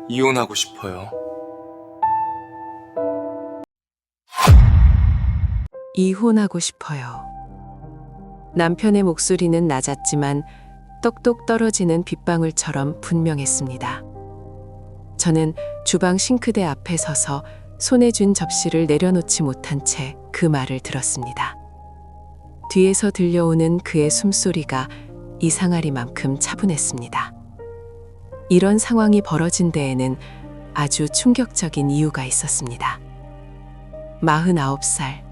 이혼하고 싶어요. 이혼하고 싶어요. 남편의 목소리는 낮았지만 똑똑 떨어지는 빗방울처럼 분명했습니다. 저는 주방 싱크대 앞에 서서 손에 쥔 접시를 내려놓지 못한 채 그 말을 들었습니다. 뒤에서 들려오는 그의 숨소리가 이상하리만큼 차분했습니다. 이런 상황이 벌어진 데에는 아주 충격적인 이유가 있었습니다. 49살,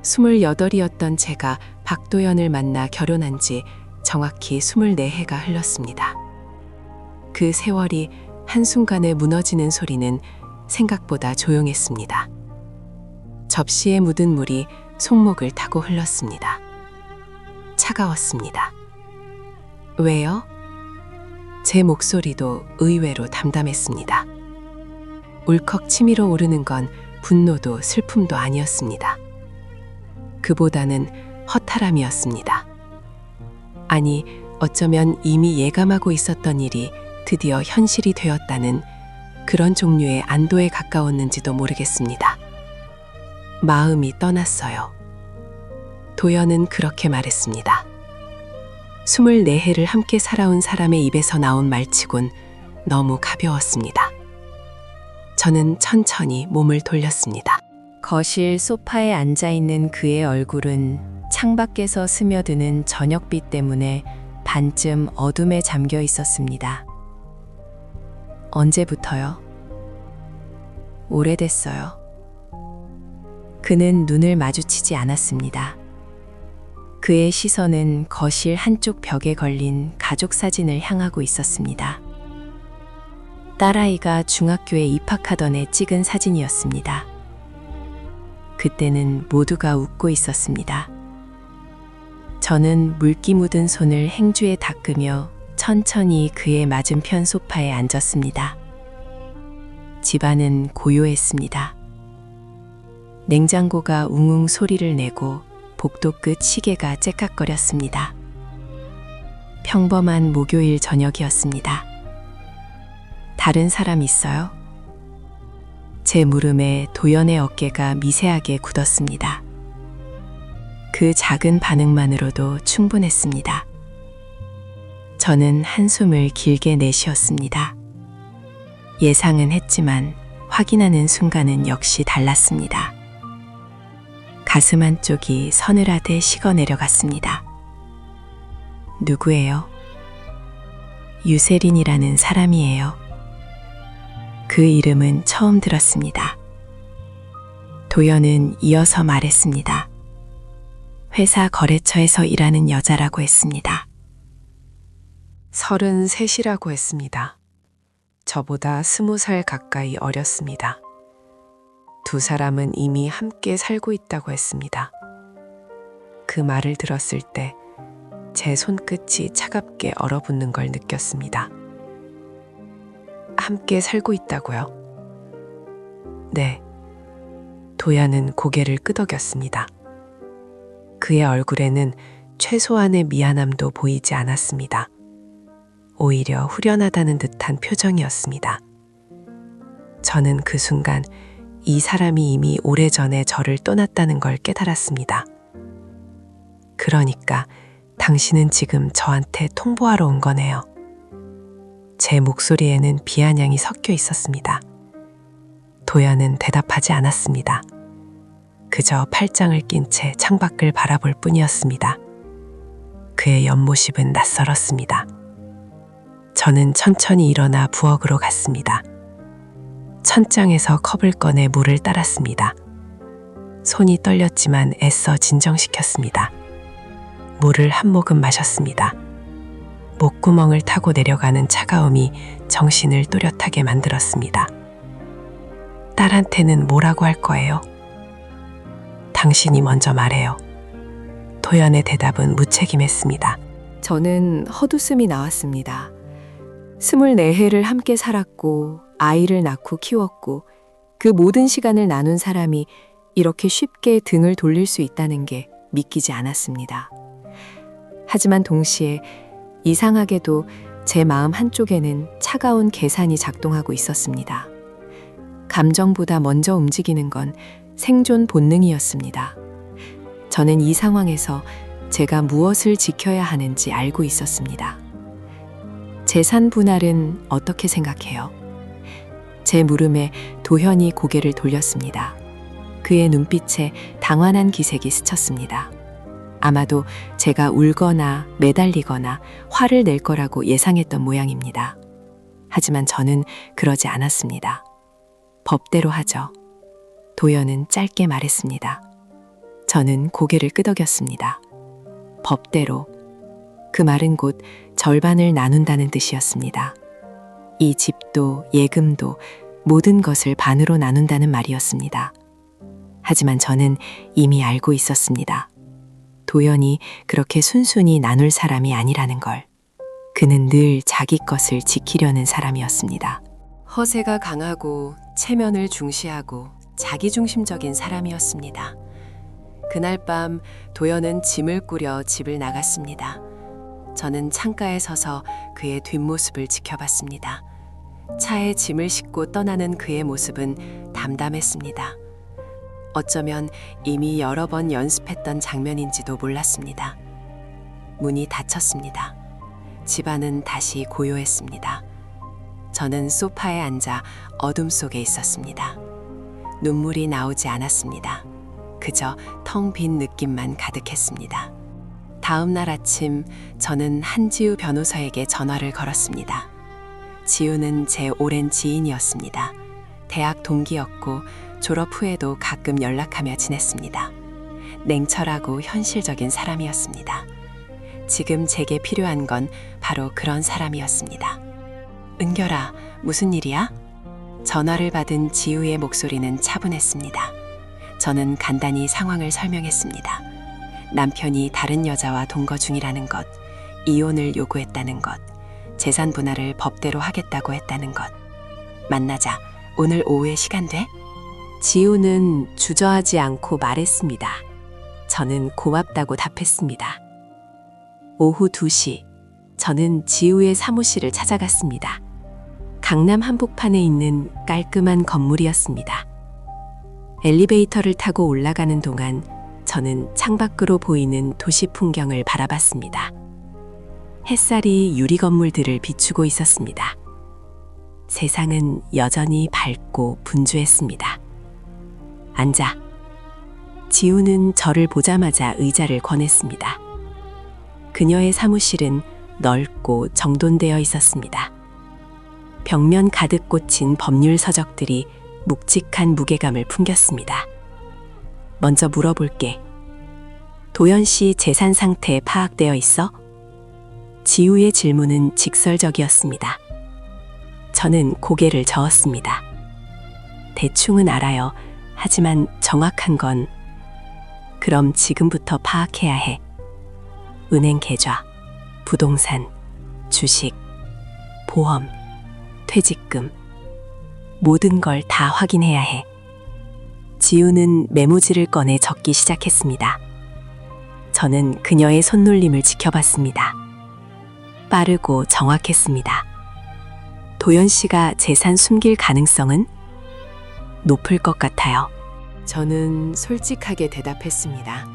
28이었던 제가 박도연을 만나 결혼한 지 정확히 24해가 흘렀습니다. 그 세월이 한순간에 무너지는 소리는 생각보다 조용했습니다. 접시에 묻은 물이 손목을 타고 흘렀습니다. 차가웠습니다. 왜요? 제 목소리도 의외로 담담했습니다. 울컥 치밀어 오르는 건 분노도 슬픔도 아니었습니다. 그보다는 허탈함이었습니다. 아니, 어쩌면 이미 예감하고 있었던 일이 드디어 현실이 되었다는 그런 종류의 안도에 가까웠는지도 모르겠습니다. 마음이 떠났어요. 도연은 그렇게 말했습니다. 24해를 함께 살아온 사람의 입에서 나온 말치곤 너무 가벼웠습니다. 저는 천천히 몸을 돌렸습니다. 거실 소파에 앉아있는 그의 얼굴은 창밖에서 스며드는 저녁빛 때문에 반쯤 어둠에 잠겨 있었습니다. 언제부터요? 오래됐어요. 그는 눈을 마주치지 않았습니다. 그의 시선은 거실 한쪽 벽에 걸린 가족 사진을 향하고 있었습니다. 딸아이가 중학교에 입학하던 해 찍은 사진이었습니다. 그때는 모두가 웃고 있었습니다. 저는 물기 묻은 손을 행주에 닦으며 천천히 그의 맞은편 소파에 앉았습니다. 집안은 고요했습니다. 냉장고가 웅웅 소리를 내고 복도 끝 시계가 째깍거렸습니다. 평범한 목요일 저녁이었습니다. 다른 사람 있어요? 제 물음에 도연의 어깨가 미세하게 굳었습니다. 그 작은 반응만으로도 충분했습니다. 저는 한숨을 길게 내쉬었습니다. 예상은 했지만 확인하는 순간은 역시 달랐습니다. 가슴 한쪽이 서늘하게 식어 내려갔습니다. 누구예요? 유세린이라는 사람이에요. 그 이름은 처음 들었습니다. 도연은 이어서 말했습니다. 회사 거래처에서 일하는 여자라고 했습니다. 33이라고 했습니다. 저보다 20살 가까이 어렸습니다. 두 사람은 이미 함께 살고 있다고 했습니다. 그 말을 들었을 때 제 손끝이 차갑게 얼어붙는 걸 느꼈습니다. 함께 살고 있다고요? 네. 도연은 고개를 끄덕였습니다. 그의 얼굴에는 최소한의 미안함도 보이지 않았습니다. 오히려 후련하다는 듯한 표정이었습니다. 저는 그 순간 이 사람이 이미 오래전에 저를 떠났다는 걸 깨달았습니다. 그러니까 당신은 지금 저한테 통보하러 온 거네요. 제 목소리에는 비아냥이 섞여 있었습니다. 도연은 대답하지 않았습니다. 그저 팔짱을 낀 채 창밖을 바라볼 뿐이었습니다. 그의 옆모습은 낯설었습니다. 저는 천천히 일어나 부엌으로 갔습니다. 천장에서 컵을 꺼내 물을 따랐습니다. 손이 떨렸지만 애써 진정시켰습니다. 물을 한 모금 마셨습니다. 목구멍을 타고 내려가는 차가움이 정신을 또렷하게 만들었습니다. 딸한테는 뭐라고 할 거예요? 당신이 먼저 말해요. 도연의 대답은 무책임했습니다. 저는 헛웃음이 나왔습니다. 24해를 함께 살았고 아이를 낳고 키웠고 그 모든 시간을 나눈 사람이 이렇게 쉽게 등을 돌릴 수 있다는 게 믿기지 않았습니다. 하지만 동시에 이상하게도 제 마음 한쪽에는 차가운 계산이 작동하고 있었습니다. 감정보다 먼저 움직이는 건 생존 본능이었습니다. 저는 이 상황에서 제가 무엇을 지켜야 하는지 알고 있었습니다. 재산 분할은 어떻게 생각해요? 제 물음에 도현이 고개를 돌렸습니다. 그의 눈빛에 당황한 기색이 스쳤습니다. 아마도 제가 울거나 매달리거나 화를 낼 거라고 예상했던 모양입니다. 하지만 저는 그러지 않았습니다. 법대로 하죠. 도연은 짧게 말했습니다. 저는 고개를 끄덕였습니다. 법대로. 그 말은 곧 절반을 나눈다는 뜻이었습니다. 이 집도 예금도 모든 것을 반으로 나눈다는 말이었습니다. 하지만 저는 이미 알고 있었습니다. 도연이 그렇게 순순히 나눌 사람이 아니라는 걸. 그는 늘 자기 것을 지키려는 사람이었습니다. 허세가 강하고 체면을 중시하고 자기중심적인 사람이었습니다. 그날 밤 도연은 짐을 꾸려 집을 나갔습니다. 저는 창가에 서서 그의 뒷모습을 지켜봤습니다. 차에 짐을 싣고 떠나는 그의 모습은 담담했습니다. 어쩌면 이미 여러 번 연습했던 장면인지도 몰랐습니다. 문이 닫혔습니다. 집안은 다시 고요했습니다. 저는 소파에 앉아 어둠 속에 있었습니다. 눈물이 나오지 않았습니다. 그저 텅 빈 느낌만 가득했습니다. 다음 날 아침 저는 한지우 변호사에게 전화를 걸었습니다. 지우는 제 오랜 지인이었습니다. 대학 동기였고 졸업 후에도 가끔 연락하며 지냈습니다. 냉철하고 현실적인 사람이었습니다. 지금 제게 필요한 건 바로 그런 사람이었습니다. 은결아, 무슨 일이야? 전화를 받은 지우의 목소리는 차분했습니다. 저는 간단히 상황을 설명했습니다. 남편이 다른 여자와 동거 중이라는 것, 이혼을 요구했다는 것, 재산 분할을 법대로 하겠다고 했다는 것. 만나자. 오늘 오후에 시간 돼? 지우는 주저하지 않고 말했습니다. 저는 고맙다고 답했습니다. 오후 2시, 저는 지우의 사무실을 찾아갔습니다. 강남 한복판에 있는 깔끔한 건물이었습니다. 엘리베이터를 타고 올라가는 동안 저는 창밖으로 보이는 도시 풍경을 바라봤습니다. 햇살이 유리 건물들을 비추고 있었습니다. 세상은 여전히 밝고 분주했습니다. 앉아. 지우는 저를 보자마자 의자를 권했습니다. 그녀의 사무실은 넓고 정돈되어 있었습니다. 벽면 가득 꽂힌 법률 서적들이 묵직한 무게감을 풍겼습니다. 먼저 물어볼게. 도연 씨 재산 상태 파악되어 있어? 지우의 질문은 직설적이었습니다. 저는 고개를 저었습니다. 대충은 알아요. 하지만 정확한 건 그럼 지금부터 파악해야 해. 은행 계좌, 부동산, 주식, 보험, 퇴직금, 모든 걸 다 확인해야 해. 지우는 메모지를 꺼내 적기 시작했습니다. 저는 그녀의 손놀림을 지켜봤습니다. 빠르고 정확했습니다. 도연 씨가 재산 숨길 가능성은 높을 것 같아요. 저는 솔직하게 대답했습니다.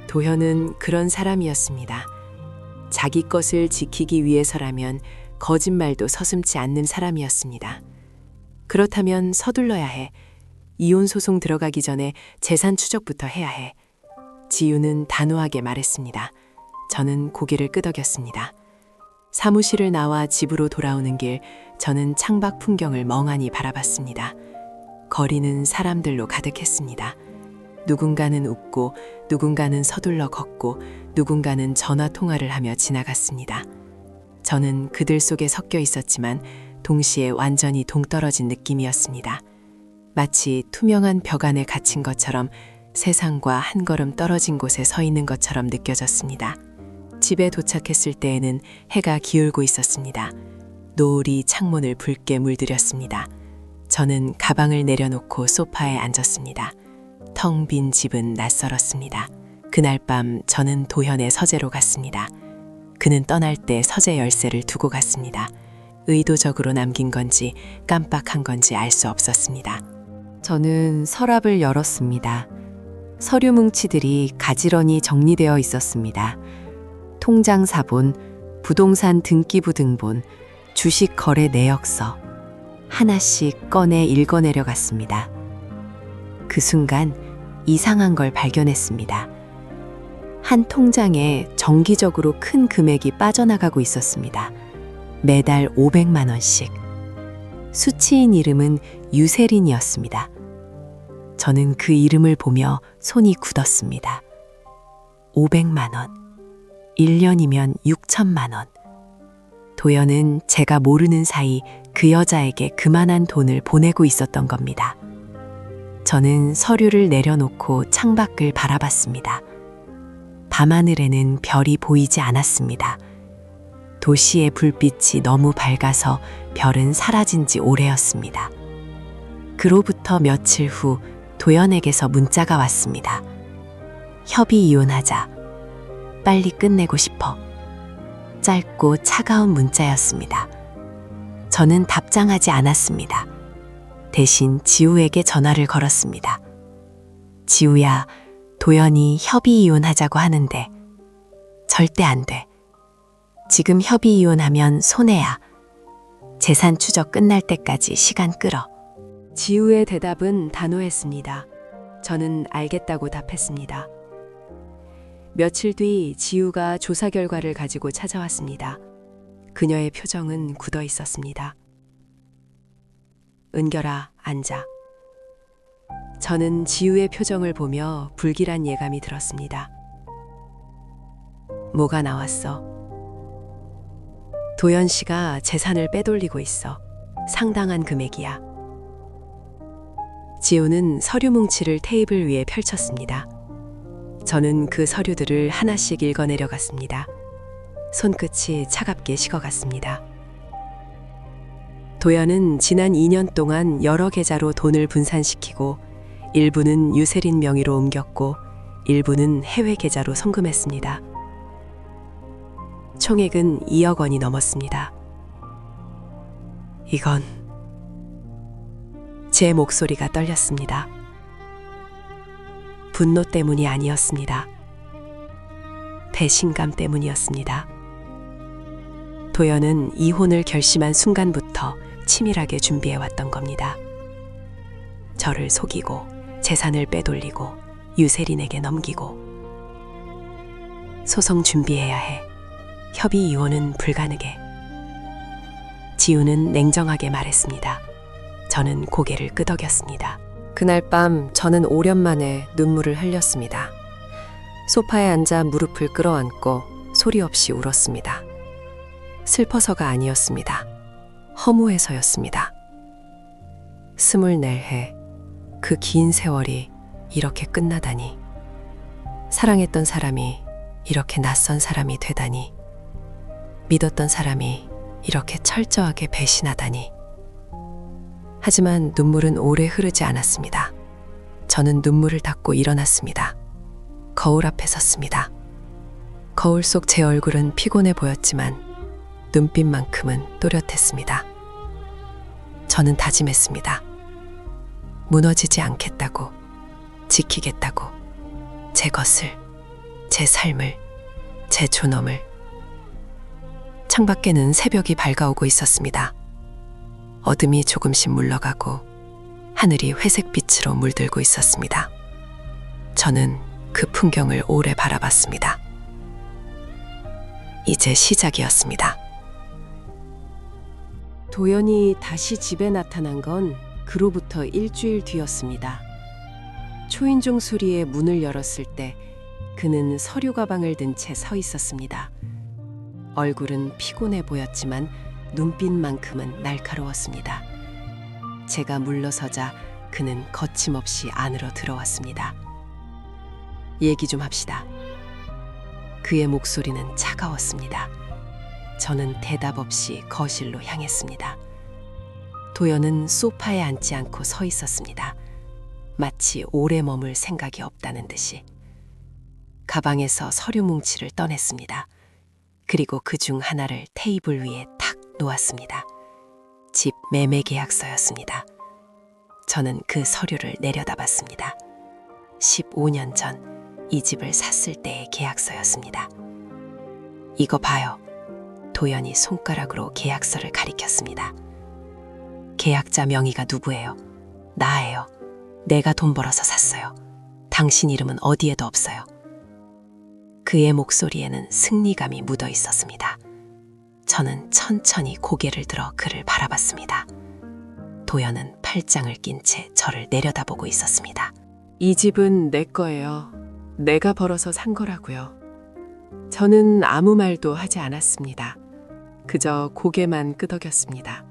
도현은 그런 사람이었습니다. 자기 것을 지키기 위해서라면 거짓말도 서슴지 않는 사람이었습니다. 그렇다면 서둘러야 해. 이혼 소송 들어가기 전에 재산 추적부터 해야 해. 지우는 단호하게 말했습니다. 저는 고개를 끄덕였습니다. 사무실을 나와 집으로 돌아오는 길, 저는 창밖 풍경을 멍하니 바라봤습니다. 거리는 사람들로 가득했습니다. 누군가는 웃고, 누군가는 서둘러 걷고, 누군가는 전화 통화를 하며 지나갔습니다. 저는 그들 속에 섞여 있었지만 동시에 완전히 동떨어진 느낌이었습니다. 마치 투명한 벽 안에 갇힌 것처럼 세상과 한 걸음 떨어진 곳에 서 있는 것처럼 느껴졌습니다. 집에 도착했을 때에는 해가 기울고 있었습니다. 노을이 창문을 붉게 물들였습니다. 저는 가방을 내려놓고 소파에 앉았습니다. 텅 빈 집은 낯설었습니다. 그날 밤 저는 도현의 서재로 갔습니다. 그는 떠날 때 서재 열쇠를 두고 갔습니다. 의도적으로 남긴 건지 깜빡한 건지 알 수 없었습니다. 저는 서랍을 열었습니다. 서류 뭉치들이 가지런히 정리되어 있었습니다. 통장 사본, 부동산 등기부 등본, 주식 거래 내역서 하나씩 꺼내 읽어내려 갔습니다. 그 순간 이상한 걸 발견했습니다. 한 통장에 정기적으로 큰 금액이 빠져나가고 있었습니다. 매달 500만 원씩. 수취인 이름은 유세린이었습니다. 저는 그 이름을 보며 손이 굳었습니다. 500만 원. 1년이면 6천만 원. 도연은 제가 모르는 사이 그 여자에게 그만한 돈을 보내고 있었던 겁니다. 저는 서류를 내려놓고 창밖을 바라봤습니다. 밤하늘에는 별이 보이지 않았습니다. 도시의 불빛이 너무 밝아서 별은 사라진 지 오래였습니다. 그로부터 며칠 후 도연에게서 문자가 왔습니다. 협의 이혼하자. 빨리 끝내고 싶어. 짧고 차가운 문자였습니다. 저는 답장하지 않았습니다. 대신 지우에게 전화를 걸었습니다. 지우야, 도연이 협의 이혼하자고 하는데 절대 안 돼. 지금 협의 이혼하면 손해야. 재산 추적 끝날 때까지 시간 끌어. 지우의 대답은 단호했습니다. 저는 알겠다고 답했습니다. 며칠 뒤 지우가 조사 결과를 가지고 찾아왔습니다. 그녀의 표정은 굳어 있었습니다. 은결아, 앉아. 저는 지우의 표정을 보며 불길한 예감이 들었습니다. 뭐가 나왔어? 도연 씨가 재산을 빼돌리고 있어. 상당한 금액이야. 지우는 서류 뭉치를 테이블 위에 펼쳤습니다. 저는 그 서류들을 하나씩 읽어내려 갔습니다. 손끝이 차갑게 식어갔습니다. 도연은 지난 2년 동안 여러 계좌로 돈을 분산시키고 일부는 유세린 명의로 옮겼고 일부는 해외 계좌로 송금했습니다. 총액은 2억 원이 넘었습니다. 이건... 제 목소리가 떨렸습니다. 분노 때문이 아니었습니다. 배신감 때문이었습니다. 도연은 이혼을 결심한 순간부터 치밀하게 준비해왔던 겁니다. 저를 속이고 재산을 빼돌리고 유세린에게 넘기고. 소송 준비해야 해. 협의 이혼은 불가능해. 지우는 냉정하게 말했습니다. 저는 고개를 끄덕였습니다. 그날 밤 저는 오랜만에 눈물을 흘렸습니다. 소파에 앉아 무릎을 끌어안고 소리 없이 울었습니다. 슬퍼서가 아니었습니다. 허무해서였습니다. 24해, 그 긴 세월이 이렇게 끝나다니. 사랑했던 사람이 이렇게 낯선 사람이 되다니. 믿었던 사람이 이렇게 철저하게 배신하다니. 하지만 눈물은 오래 흐르지 않았습니다. 저는 눈물을 닦고 일어났습니다. 거울 앞에 섰습니다. 거울 속 제 얼굴은 피곤해 보였지만 눈빛만큼은 또렷했습니다. 저는 다짐했습니다. 무너지지 않겠다고, 지키겠다고, 제 것을, 제 삶을, 제 존엄을. 창밖에는 새벽이 밝아오고 있었습니다. 어둠이 조금씩 물러가고 하늘이 회색빛으로 물들고 있었습니다. 저는 그 풍경을 오래 바라봤습니다. 이제 시작이었습니다. 도연이 다시 집에 나타난 건 그로부터 일주일 뒤였습니다. 초인종 소리에 문을 열었을 때 그는 서류 가방을 든 채 서 있었습니다. 얼굴은 피곤해 보였지만 눈빛만큼은 날카로웠습니다. 제가 물러서자 그는 거침없이 안으로 들어왔습니다. 얘기 좀 합시다. 그의 목소리는 차가웠습니다. 저는 대답 없이 거실로 향했습니다. 도연은 소파에 앉지 않고 서 있었습니다. 마치 오래 머물 생각이 없다는 듯이. 가방에서 서류 뭉치를 떠냈습니다. 그리고 그 중 하나를 테이블 위에 탁 놓았습니다. 집 매매 계약서였습니다. 저는 그 서류를 내려다봤습니다. 15년 전 이 집을 샀을 때의 계약서였습니다. 이거 봐요. 도연이 손가락으로 계약서를 가리켰습니다. 계약자 명의가 누구예요? 나예요. 내가 돈 벌어서 샀어요. 당신 이름은 어디에도 없어요. 그의 목소리에는 승리감이 묻어 있었습니다. 저는 천천히 고개를 들어 그를 바라봤습니다. 도연은 팔짱을 낀 채 저를 내려다보고 있었습니다. 이 집은 내 거예요. 내가 벌어서 산 거라고요. 저는 아무 말도 하지 않았습니다. 그저 고개만 끄덕였습니다.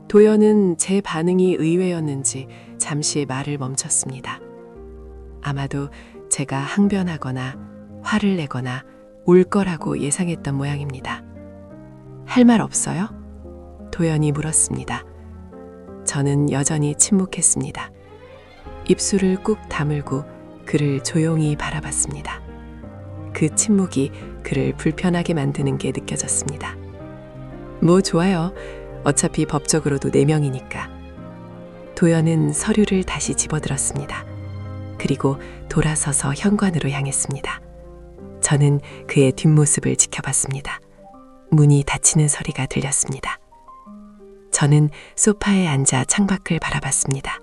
도연은 제 반응이 의외였는지 잠시 말을 멈췄습니다. 아마도 제가 항변하거나 화를 내거나 울 거라고 예상했던 모양입니다. 할 말 없어요? 도연이 물었습니다. 저는 여전히 침묵했습니다. 입술을 꾹 다물고 그를 조용히 바라봤습니다. 그 침묵이 그를 불편하게 만드는 게 느껴졌습니다. 뭐 좋아요. 어차피 법적으로도 4명이니까. 도연은 서류를 다시 집어들었습니다. 그리고 돌아서서 현관으로 향했습니다. 저는 그의 뒷모습을 지켜봤습니다. 문이 닫히는 소리가 들렸습니다. 저는 소파에 앉아 창밖을 바라봤습니다.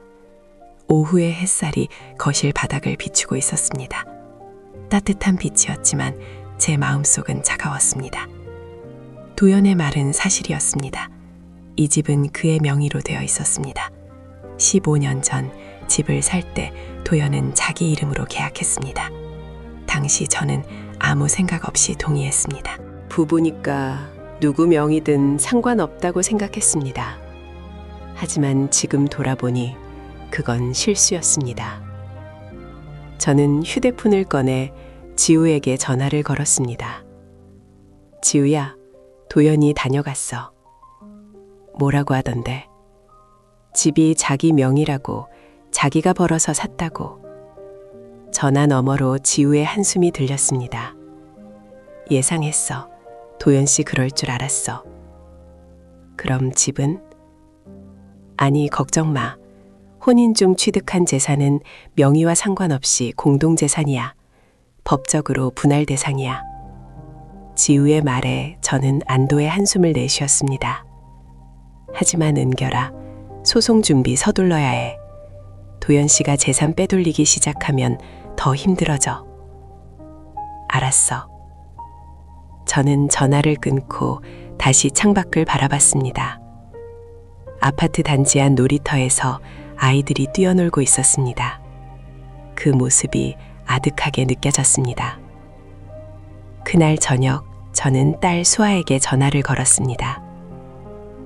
오후의 햇살이 거실 바닥을 비추고 있었습니다. 따뜻한 빛이었지만 제 마음속은 차가웠습니다. 도연의 말은 사실이었습니다. 이 집은 그의 명의로 되어 있었습니다. 15년 전 집을 살 때 도연은 자기 이름으로 계약했습니다. 당시 저는 아무 생각 없이 동의했습니다. 부부니까 누구 명의든 상관없다고 생각했습니다. 하지만 지금 돌아보니 그건 실수였습니다. 저는 휴대폰을 꺼내 지우에게 전화를 걸었습니다. 지우야, 도연이 다녀갔어. 뭐라고 하던데? 집이 자기 명의라고, 자기가 벌어서 샀다고. 전화 너머로 지우의 한숨이 들렸습니다. 예상했어. 도연 씨 그럴 줄 알았어. 그럼 집은? 아니, 걱정 마. 혼인 중 취득한 재산은 명의와 상관없이 공동재산이야. 법적으로 분할 대상이야. 지우의 말에 저는 안도의 한숨을 내쉬었습니다. 하지만 은결아, 소송 준비 서둘러야 해. 도연 씨가 재산 빼돌리기 시작하면 더 힘들어져. 알았어. 저는 전화를 끊고 다시 창밖을 바라봤습니다. 아파트 단지 안 놀이터에서 아이들이 뛰어놀고 있었습니다. 그 모습이 아득하게 느껴졌습니다. 그날 저녁 저는 딸 수아에게 전화를 걸었습니다.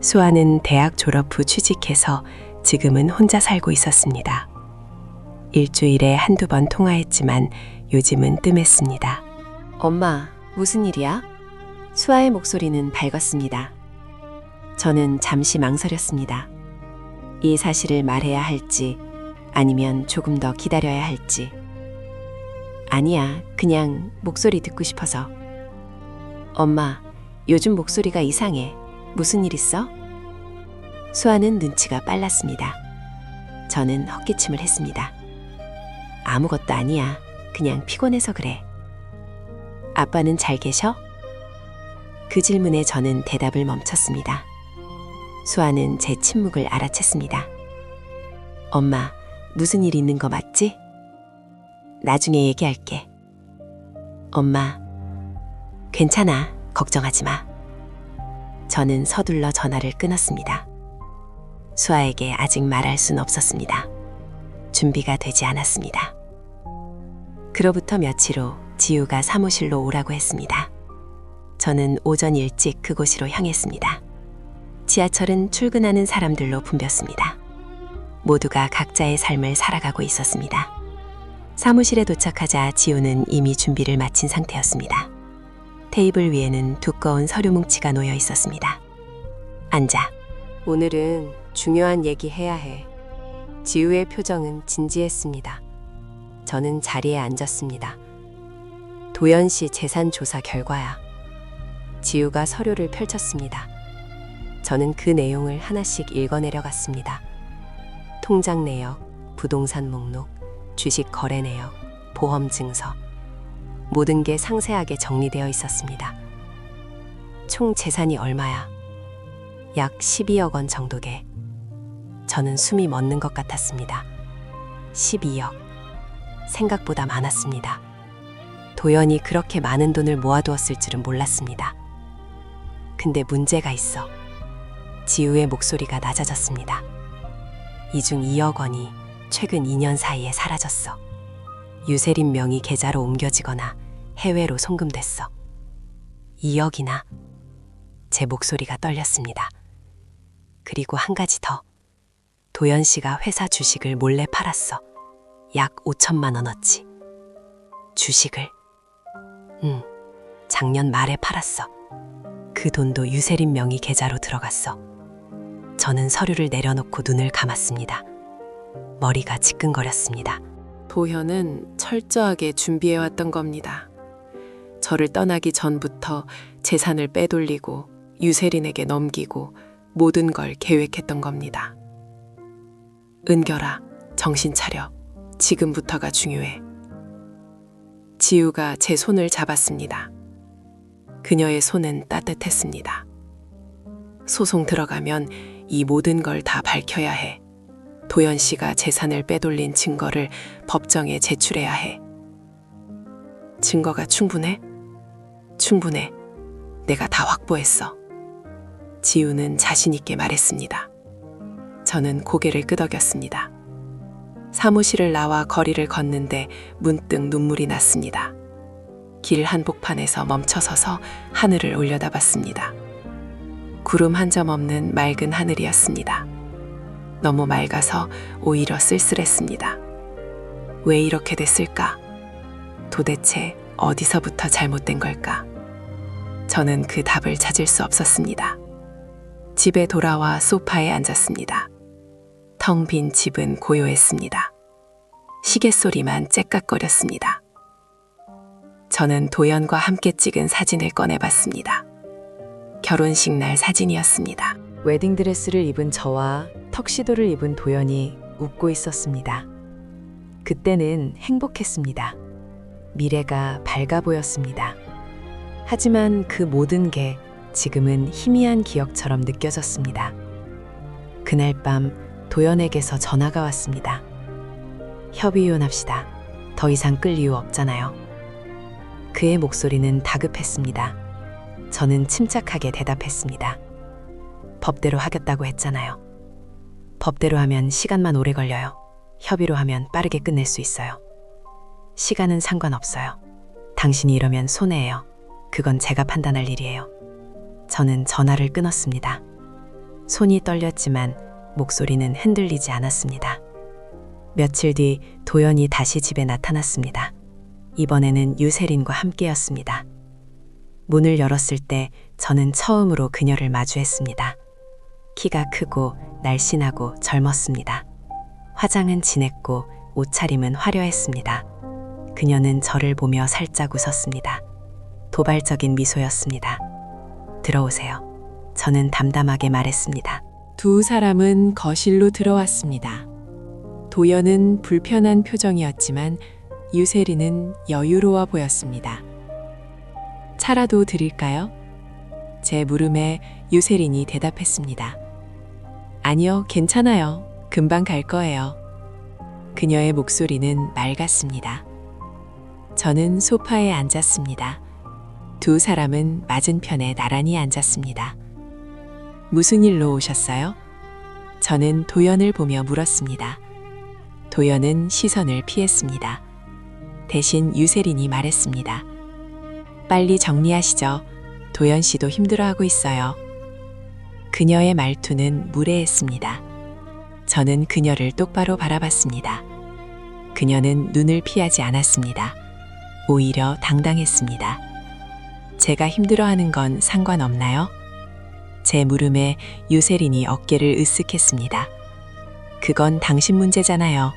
수아는 대학 졸업 후 취직해서 지금은 혼자 살고 있었습니다. 일주일에 한두 번 통화했지만 요즘은 뜸했습니다. 엄마, 무슨 일이야? 수아의 목소리는 밝았습니다. 저는 잠시 망설였습니다. 이 사실을 말해야 할지 아니면 조금 더 기다려야 할지. 아니야, 그냥 목소리 듣고 싶어서. 엄마, 요즘 목소리가 이상해. 무슨 일 있어? 수아는 눈치가 빨랐습니다. 저는 헛기침을 했습니다. 아무것도 아니야. 그냥 피곤해서 그래. 아빠는 잘 계셔? 그 질문에 저는 대답을 멈췄습니다. 수아는 제 침묵을 알아챘습니다. 엄마, 무슨 일 있는 거 맞지? 나중에 얘기할게. 엄마, 괜찮아. 걱정하지 마. 저는 서둘러 전화를 끊었습니다. 수아에게 아직 말할 순 없었습니다. 준비가 되지 않았습니다. 그로부터 며칠 후 지우가 사무실로 오라고 했습니다. 저는 오전 일찍 그곳으로 향했습니다. 지하철은 출근하는 사람들로 붐볐습니다. 모두가 각자의 삶을 살아가고 있었습니다. 사무실에 도착하자 지우는 이미 준비를 마친 상태였습니다. 테이블 위에는 두꺼운 서류 뭉치가 놓여 있었습니다. 앉아. 오늘은 중요한 얘기 해야 해. 지우의 표정은 진지했습니다. 저는 자리에 앉았습니다. 도연 씨 재산 조사 결과야. 지우가 서류를 펼쳤습니다. 저는 그 내용을 하나씩 읽어내려갔습니다. 통장 내역, 부동산 목록, 주식 거래 내역, 보험 증서. 모든 게 상세하게 정리되어 있었습니다. 총 재산이 얼마야? 약 12억 원 정도게. 저는 숨이 멎는 것 같았습니다. 12억. 생각보다 많았습니다. 도연이 그렇게 많은 돈을 모아두었을 줄은 몰랐습니다. 근데 문제가 있어. 지우의 목소리가 낮아졌습니다. 이 중 2억 원이 최근 2년 사이에 사라졌어. 유세린 명의 계좌로 옮겨지거나 해외로 송금됐어. 2억이나. 제 목소리가 떨렸습니다. 그리고 한 가지 더. 도연 씨가 회사 주식을 몰래 팔았어. 약 5천만 원어치. 주식을? 작년 말에 팔았어. 그 돈도 유세린 명의 계좌로 들어갔어. 저는 서류를 내려놓고 눈을 감았습니다. 머리가 지끈거렸습니다. 도현은 철저하게 준비해왔던 겁니다. 저를 떠나기 전부터 재산을 빼돌리고 유세린에게 넘기고 모든 걸 계획했던 겁니다. 은결아, 정신 차려. 지금부터가 중요해. 지우가 제 손을 잡았습니다. 그녀의 손은 따뜻했습니다. 소송 들어가면 이 모든 걸 다 밝혀야 해. 도연 씨가 재산을 빼돌린 증거를 법정에 제출해야 해. 증거가 충분해? 충분해. 내가 다 확보했어. 지우는 자신 있게 말했습니다. 저는 고개를 끄덕였습니다. 사무실을 나와 거리를 걷는데 문득 눈물이 났습니다. 길 한복판에서 멈춰서서 하늘을 올려다봤습니다. 구름 한 점 없는 맑은 하늘이었습니다. 너무 맑아서 오히려 쓸쓸했습니다. 왜 이렇게 됐을까? 도대체 어디서부터 잘못된 걸까? 저는 그 답을 찾을 수 없었습니다. 집에 돌아와 소파에 앉았습니다. 텅 빈 집은 고요했습니다. 시계 소리만 째깍거렸습니다. 저는 도연과 함께 찍은 사진을 꺼내봤습니다. 결혼식 날 사진이었습니다. 웨딩드레스를 입은 저와 턱시도를 입은 도연이 웃고 있었습니다. 그때는 행복했습니다. 미래가 밝아 보였습니다. 하지만 그 모든 게 지금은 희미한 기억처럼 느껴졌습니다. 그날 밤 도연에게서 전화가 왔습니다. 협의혼합시다. 더 이상 끌 이유 없잖아요. 그의 목소리는 다급했습니다. 저는 침착하게 대답했습니다. 법대로 하겠다고 했잖아요. 법대로 하면 시간만 오래 걸려요. 협의로 하면 빠르게 끝낼 수 있어요. 시간은 상관없어요. 당신이 이러면 손해예요. 그건 제가 판단할 일이에요. 저는 전화를 끊었습니다. 손이 떨렸지만 목소리는 흔들리지 않았습니다. 며칠 뒤 도연이 다시 집에 나타났습니다. 이번에는 유세린과 함께였습니다. 문을 열었을 때 저는 처음으로 그녀를 마주했습니다. 키가 크고 날씬하고 젊었습니다. 화장은 진했고 옷차림은 화려했습니다. 그녀는 저를 보며 살짝 웃었습니다. 도발적인 미소였습니다. 들어오세요. 저는 담담하게 말했습니다. 두 사람은 거실로 들어왔습니다. 도연은 불편한 표정이었지만 유세린은 여유로워 보였습니다. 차라도 드릴까요? 제 물음에 유세린이 대답했습니다. 아니요, 괜찮아요. 금방 갈 거예요. 그녀의 목소리는 맑았습니다. 저는 소파에 앉았습니다. 두 사람은 맞은편에 나란히 앉았습니다. 무슨 일로 오셨어요? 저는 도연을 보며 물었습니다. 도연은 시선을 피했습니다. 대신 유세린이 말했습니다. 빨리 정리하시죠. 도연 씨도 힘들어하고 있어요. 그녀의 말투는 무례했습니다. 저는 그녀를 똑바로 바라봤습니다. 그녀는 눈을 피하지 않았습니다. 오히려 당당했습니다. 제가 힘들어하는 건 상관없나요? 제 물음에 유세린이 어깨를 으쓱했습니다. 그건 당신 문제잖아요.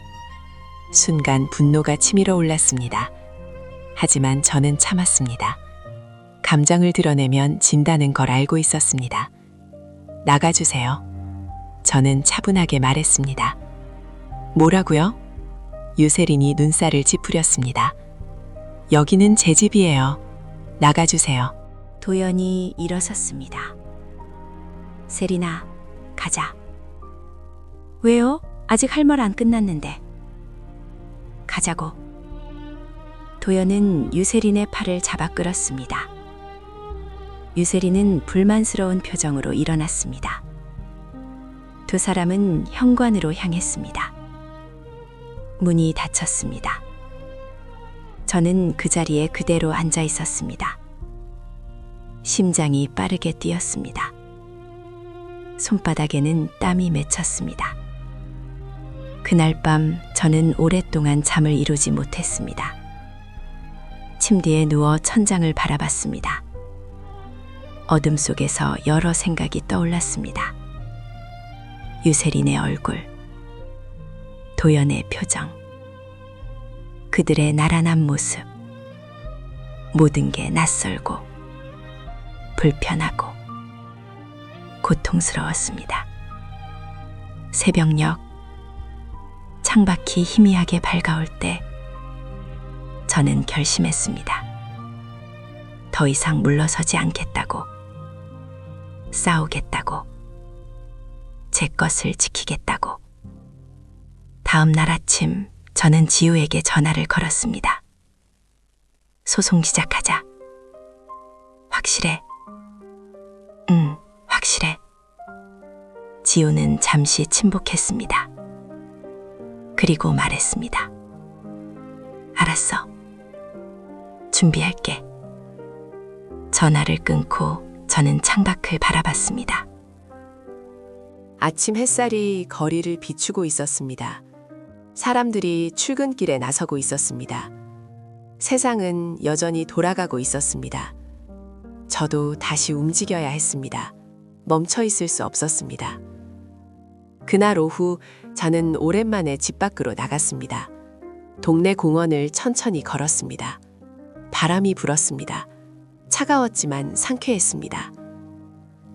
순간 분노가 치밀어 올랐습니다. 하지만 저는 참았습니다. 감정을 드러내면 진다는 걸 알고 있었습니다. 나가주세요. 저는 차분하게 말했습니다. 뭐라고요? 유세린이 눈살을 찌푸렸습니다. 여기는 제 집이에요. 나가주세요. 도연이 일어섰습니다. 세린아, 가자. 왜요? 아직 할 말 안 끝났는데. 가자고. 도연은 유세린의 팔을 잡아 끌었습니다. 유세린은 불만스러운 표정으로 일어났습니다. 두 사람은 현관으로 향했습니다. 문이 닫혔습니다. 저는 그 자리에 그대로 앉아 있었습니다. 심장이 빠르게 뛰었습니다. 손바닥에는 땀이 맺혔습니다. 그날 밤 저는 오랫동안 잠을 이루지 못했습니다. 침대에 누워 천장을 바라봤습니다. 어둠 속에서 여러 생각이 떠올랐습니다. 유세린의 얼굴, 도연의 표정, 그들의 나란한 모습, 모든 게 낯설고 불편하고 고통스러웠습니다. 새벽녘 창밖이 희미하게 밝아올 때 저는 결심했습니다. 더 이상 물러서지 않겠다고, 싸우겠다고, 제 것을 지키겠다고. 다음 날 아침 저는 지우에게 전화를 걸었습니다. 소송 시작하자. 확실해? 응, 확실해. 지우는 잠시 침묵했습니다. 그리고 말했습니다. 알았어. 준비할게. 전화를 끊고 저는 창밖을 바라봤습니다. 아침 햇살이 거리를 비추고 있었습니다. 사람들이 출근길에 나서고 있었습니다. 세상은 여전히 돌아가고 있었습니다. 저도 다시 움직여야 했습니다. 멈춰 있을 수 없었습니다. 그날 오후 저는 오랜만에 집 밖으로 나갔습니다. 동네 공원을 천천히 걸었습니다. 바람이 불었습니다. 차가웠지만 상쾌했습니다.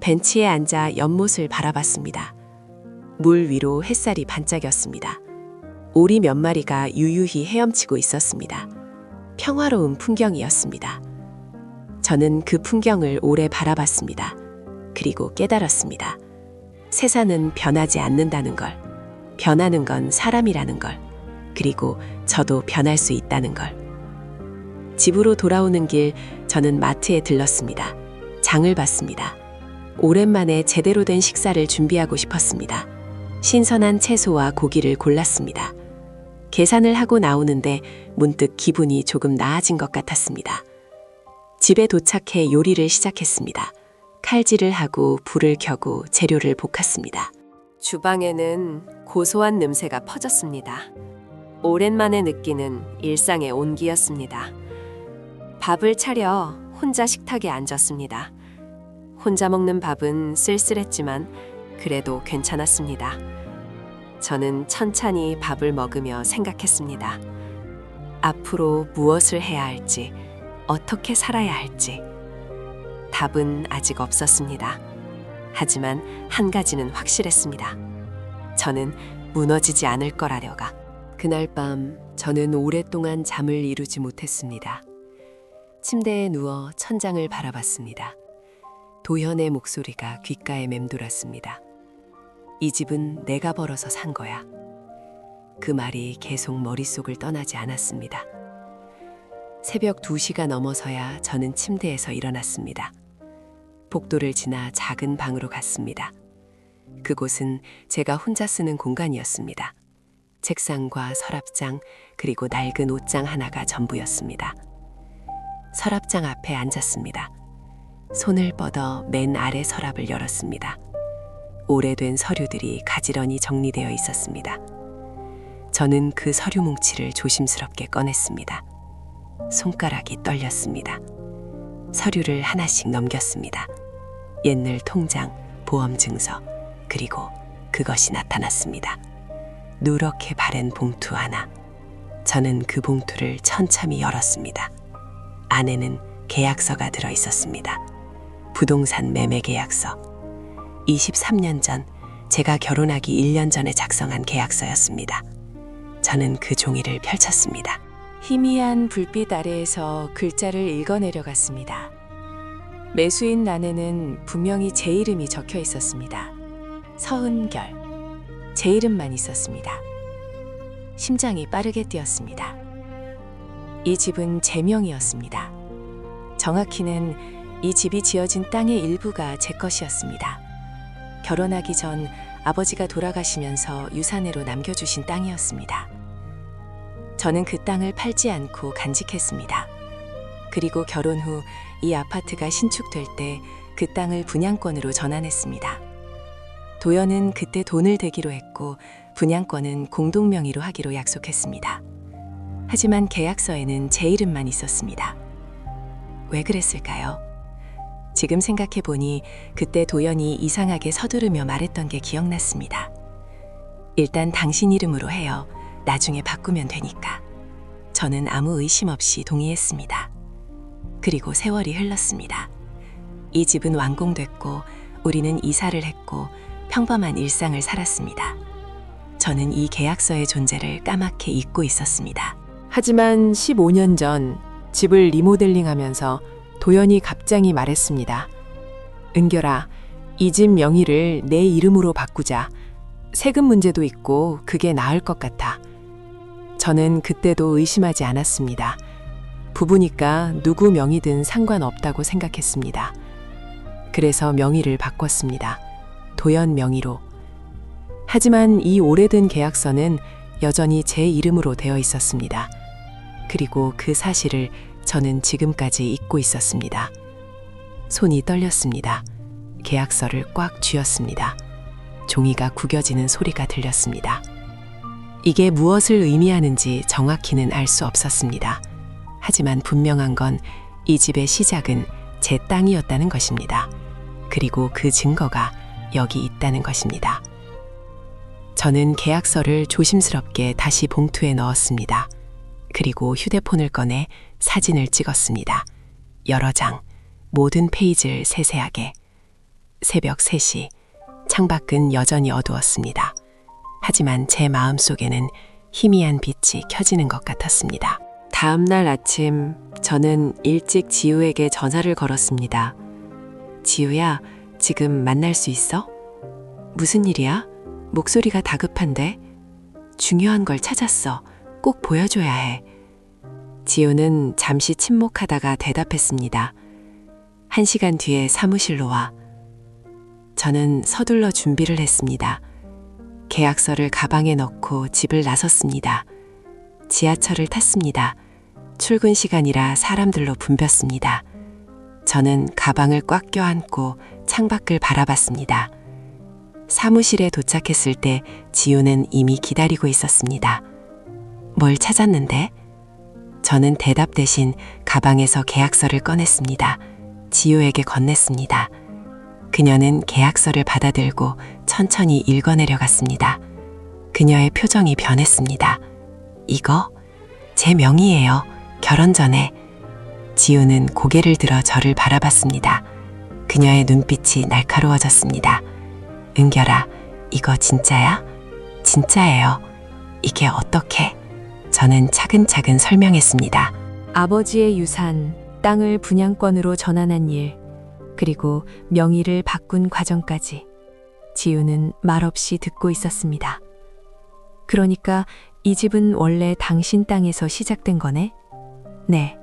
벤치에 앉아 연못을 바라봤습니다. 물 위로 햇살이 반짝였습니다. 오리 몇 마리가 유유히 헤엄치고 있었습니다. 평화로운 풍경이었습니다. 저는 그 풍경을 오래 바라봤습니다. 그리고 깨달았습니다. 세상은 변하지 않는다는 걸, 변하는 건 사람이라는 걸, 그리고 저도 변할 수 있다는 걸. 집으로 돌아오는 길 저는 마트에 들렀습니다. 장을 봤습니다. 오랜만에 제대로 된 식사를 준비하고 싶었습니다. 신선한 채소와 고기를 골랐습니다. 계산을 하고 나오는데 문득 기분이 조금 나아진 것 같았습니다. 집에 도착해 요리를 시작했습니다. 칼질을 하고 불을 켜고 재료를 볶았습니다. 주방에는 고소한 냄새가 퍼졌습니다. 오랜만에 느끼는 일상의 온기였습니다. 밥을 차려 혼자 식탁에 앉았습니다. 혼자 먹는 밥은 쓸쓸했지만 그래도 괜찮았습니다. 저는 천천히 밥을 먹으며 생각했습니다. 앞으로 무엇을 해야 할지, 어떻게 살아야 할지. 답은 아직 없었습니다. 하지만 한 가지는 확실했습니다. 저는 무너지지 않을 거라려가. 그날 밤 저는 오랫동안 잠을 이루지 못했습니다. 침대에 누워 천장을 바라봤습니다. 도현의 목소리가 귓가에 맴돌았습니다. 이 집은 내가 벌어서 산 거야. 그 말이 계속 머릿속을 떠나지 않았습니다. 새벽 2시가 넘어서야 저는 침대에서 일어났습니다. 복도를 지나 작은 방으로 갔습니다. 그곳은 제가 혼자 쓰는 공간이었습니다. 책상과 서랍장 그리고 낡은 옷장 하나가 전부였습니다. 서랍장 앞에 앉았습니다. 손을 뻗어 맨 아래 서랍을 열었습니다. 오래된 서류들이 가지런히 정리되어 있었습니다. 저는 그 서류 뭉치를 조심스럽게 꺼냈습니다. 손가락이 떨렸습니다. 서류를 하나씩 넘겼습니다. 옛날 통장, 보험증서, 그리고 그것이 나타났습니다. 누렇게 바른 봉투 하나. 저는 그 봉투를 천천히 열었습니다. 안에는 계약서가 들어 있었습니다. 부동산 매매 계약서. 23년 전 제가 결혼하기 1년 전에 작성한 계약서였습니다. 저는 그 종이를 펼쳤습니다. 희미한 불빛 아래에서 글자를 읽어내려갔습니다. 매수인 난에는 분명히 제 이름이 적혀 있었습니다. 서은결. 제 이름만 있었습니다. 심장이 빠르게 뛰었습니다. 이 집은 제 명이었습니다. 정확히는 이 집이 지어진 땅의 일부가 제 것이었습니다. 결혼하기 전 아버지가 돌아가시면서 유산으로 남겨주신 땅이었습니다. 저는 그 땅을 팔지 않고 간직했습니다. 그리고 결혼 후 이 아파트가 신축될 때 그 땅을 분양권으로 전환했습니다. 도연은 그때 돈을 대기로 했고 분양권은 공동 명의로 하기로 약속했습니다. 하지만 계약서에는 제 이름만 있었습니다. 왜 그랬을까요? 지금 생각해 보니 그때 도연이 이상하게 서두르며 말했던 게 기억났습니다. 일단 당신 이름으로 해요. 나중에 바꾸면 되니까. 저는 아무 의심 없이 동의했습니다. 그리고 세월이 흘렀습니다. 이 집은 완공됐고 우리는 이사를 했고 평범한 일상을 살았습니다. 저는 이 계약서의 존재를 까맣게 잊고 있었습니다. 하지만 15년 전 집을 리모델링하면서 도연이 갑자기 말했습니다. 은결아, 이 집 명의를 내 이름으로 바꾸자. 세금 문제도 있고 그게 나을 것 같아. 저는 그때도 의심하지 않았습니다. 부부니까 누구 명의든 상관없다고 생각했습니다. 그래서 명의를 바꿨습니다. 도연 명의로. 하지만 이 오래된 계약서는 여전히 제 이름으로 되어 있었습니다. 그리고 그 사실을 저는 지금까지 잊고 있었습니다. 손이 떨렸습니다. 계약서를 꽉 쥐었습니다. 종이가 구겨지는 소리가 들렸습니다. 이게 무엇을 의미하는지 정확히는 알 수 없었습니다. 하지만 분명한 건 이 집의 시작은 제 땅이었다는 것입니다. 그리고 그 증거가 여기 있다는 것입니다. 저는 계약서를 조심스럽게 다시 봉투에 넣었습니다. 그리고 휴대폰을 꺼내 사진을 찍었습니다. 여러 장, 모든 페이지를 세세하게. 새벽 3시, 창밖은 여전히 어두웠습니다. 하지만 제 마음속에는 희미한 빛이 켜지는 것 같았습니다. 다음 날 아침, 저는 일찍 지우에게 전화를 걸었습니다. 지우야, 지금 만날 수 있어? 무슨 일이야? 목소리가 다급한데? 중요한 걸 찾았어. 꼭 보여줘야 해. 지우는 잠시 침묵하다가 대답했습니다. 1시간 뒤에 사무실로 와. 저는 서둘러 준비를 했습니다. 계약서를 가방에 넣고 집을 나섰습니다. 지하철을 탔습니다. 출근 시간이라 사람들로 붐볐습니다. 저는 가방을 꽉 껴안고 창밖을 바라봤습니다. 사무실에 도착했을 때 지우는 이미 기다리고 있었습니다. 뭘 찾았는데? 저는 대답 대신 가방에서 계약서를 꺼냈습니다. 지우에게 건넸습니다. 그녀는 계약서를 받아들고 천천히 읽어내려갔습니다. 그녀의 표정이 변했습니다. 이거 제 명의예요. 결혼 전에. 지우는 고개를 들어 저를 바라봤습니다. 그녀의 눈빛이 날카로워졌습니다. 은결아, 이거 진짜야? 진짜예요. 이게 어떻게? 저는 차근차근 설명했습니다. 아버지의 유산, 땅을 분양권으로 전환한 일, 그리고 명의를 바꾼 과정까지 지우는 말없이 듣고 있었습니다. 그러니까 이 집은 원래 당신 땅에서 시작된 거네? 네.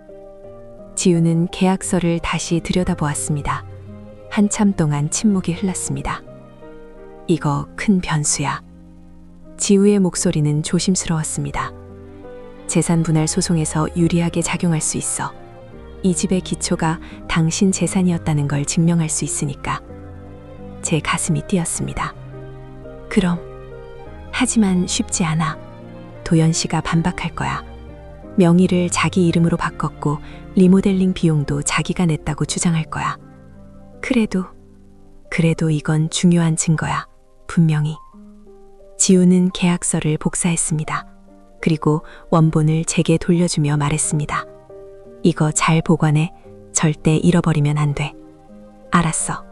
지우는 계약서를 다시 들여다보았습니다. 한참 동안 침묵이 흘렀습니다. 이거 큰 변수야. 지우의 목소리는 조심스러웠습니다. 재산 분할 소송에서 유리하게 작용할 수 있어. 이 집의 기초가 당신 재산이었다는 걸 증명할 수 있으니까. 제 가슴이 뛰었습니다. 그럼. 하지만 쉽지 않아. 도연 씨가 반박할 거야. 명의를 자기 이름으로 바꿨고 리모델링 비용도 자기가 냈다고 주장할 거야. 그래도 이건 중요한 증거야. 분명히. 지우는 계약서를 복사했습니다. 그리고 원본을 제게 돌려주며 말했습니다. 이거 잘 보관해. 절대 잃어버리면 안 돼. 알았어.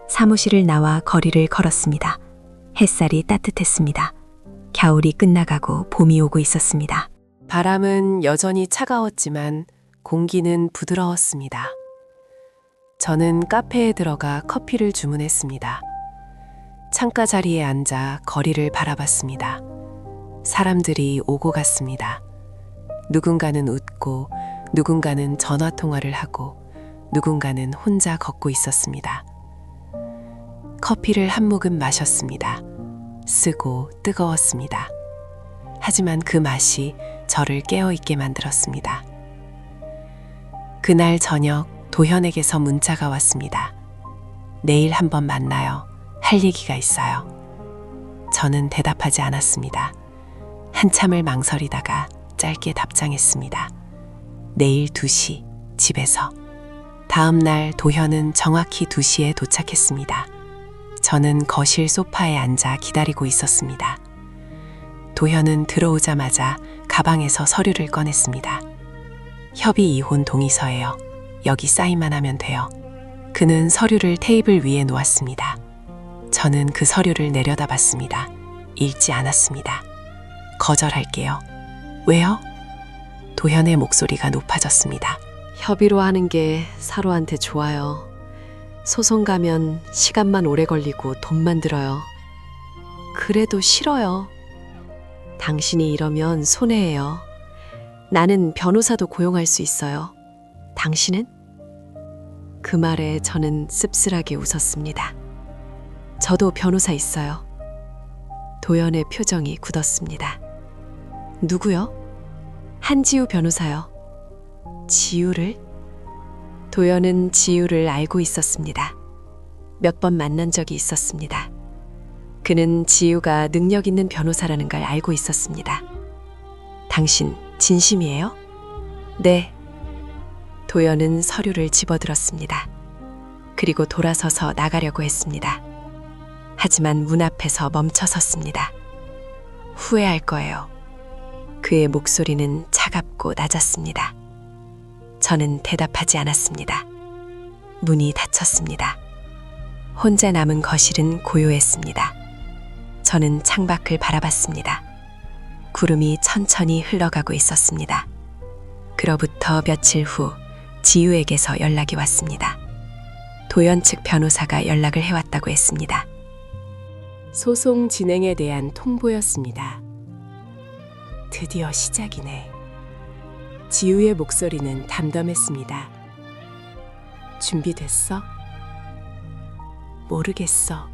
사무실을 나와 거리를 걸었습니다. 햇살이 따뜻했습니다. 겨울이 끝나가고 봄이 오고 있었습니다. 바람은 여전히 차가웠지만 공기는 부드러웠습니다. 저는 카페에 들어가 커피를 주문했습니다. 창가 자리에 앉아 거리를 바라봤습니다. 사람들이 오고 갔습니다. 누군가는 웃고, 누군가는 전화 통화를 하고, 누군가는 혼자 걷고 있었습니다. 커피를 한 모금 마셨습니다. 쓰고 뜨거웠습니다. 하지만 그 맛이 저를 깨어있게 만들었습니다. 그날 저녁 도현에게서 문자가 왔습니다. 내일 한번 만나요. 할 얘기가 있어요. 저는 대답하지 않았습니다. 한참을 망설이다가 짧게 답장했습니다. 내일 2시 집에서. 다음 날 도현은 정확히 2시에 도착했습니다. 저는 거실 소파에 앉아 기다리고 있었습니다. 도현은 들어오자마자 가방에서 서류를 꺼냈습니다. 협의 이혼 동의서예요. 여기 사인만 하면 돼요. 그는 서류를 테이블 위에 놓았습니다. 저는 그 서류를 내려다봤습니다. 읽지 않았습니다. 거절할게요. 왜요? 도현의 목소리가 높아졌습니다. 협의로 하는 게 사로한테 좋아요. 소송 가면 시간만 오래 걸리고 돈만 들어요. 그래도 싫어요. 당신이 이러면 손해예요. 나는 변호사도 고용할 수 있어요. 당신은? 그 말에 저는 씁쓸하게 웃었습니다. 저도 변호사 있어요. 도연의 표정이 굳었습니다. 누구요? 한지우 변호사요. 지우를? 도연은 지우를 알고 있었습니다. 몇 번 만난 적이 있었습니다. 그는 지우가 능력 있는 변호사라는 걸 알고 있었습니다. 당신 진심이에요? 네. 도연은 서류를 집어들었습니다. 그리고 돌아서서 나가려고 했습니다. 하지만 문 앞에서 멈춰섰습니다. 후회할 거예요. 그의 목소리는 차갑고 낮았습니다. 저는 대답하지 않았습니다. 문이 닫혔습니다. 혼자 남은 거실은 고요했습니다. 저는 창밖을 바라봤습니다. 구름이 천천히 흘러가고 있었습니다. 그로부터 며칠 후 지우에게서 연락이 왔습니다. 도연 측 변호사가 연락을 해왔다고 했습니다. 소송 진행에 대한 통보였습니다. 드디어 시작이네. 지우의 목소리는 담담했습니다. 준비됐어? 모르겠어.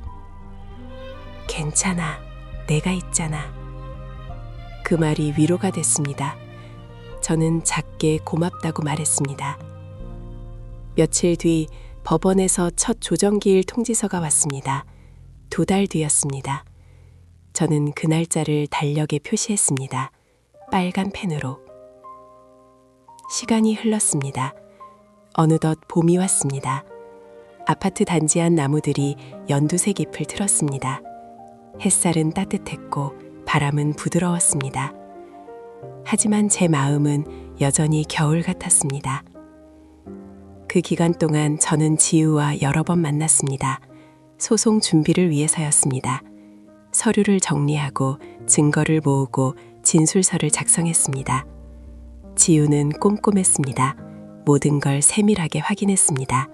괜찮아. 내가 있잖아. 그 말이 위로가 됐습니다. 저는 작게 고맙다고 말했습니다. 며칠 뒤 법원에서 첫 조정기일 통지서가 왔습니다. 2달 뒤였습니다. 저는 그 날짜를 달력에 표시했습니다. 빨간 펜으로. 시간이 흘렀습니다. 어느덧 봄이 왔습니다. 아파트 단지 안 나무들이 연두색 잎을 틀었습니다. 햇살은 따뜻했고 바람은 부드러웠습니다. 하지만 제 마음은 여전히 겨울 같았습니다. 그 기간 동안 저는 지우와 여러 번 만났습니다. 소송 준비를 위해서였습니다. 서류를 정리하고 증거를 모으고 진술서를 작성했습니다. 지우는 꼼꼼했습니다. 모든 걸 세밀하게 확인했습니다.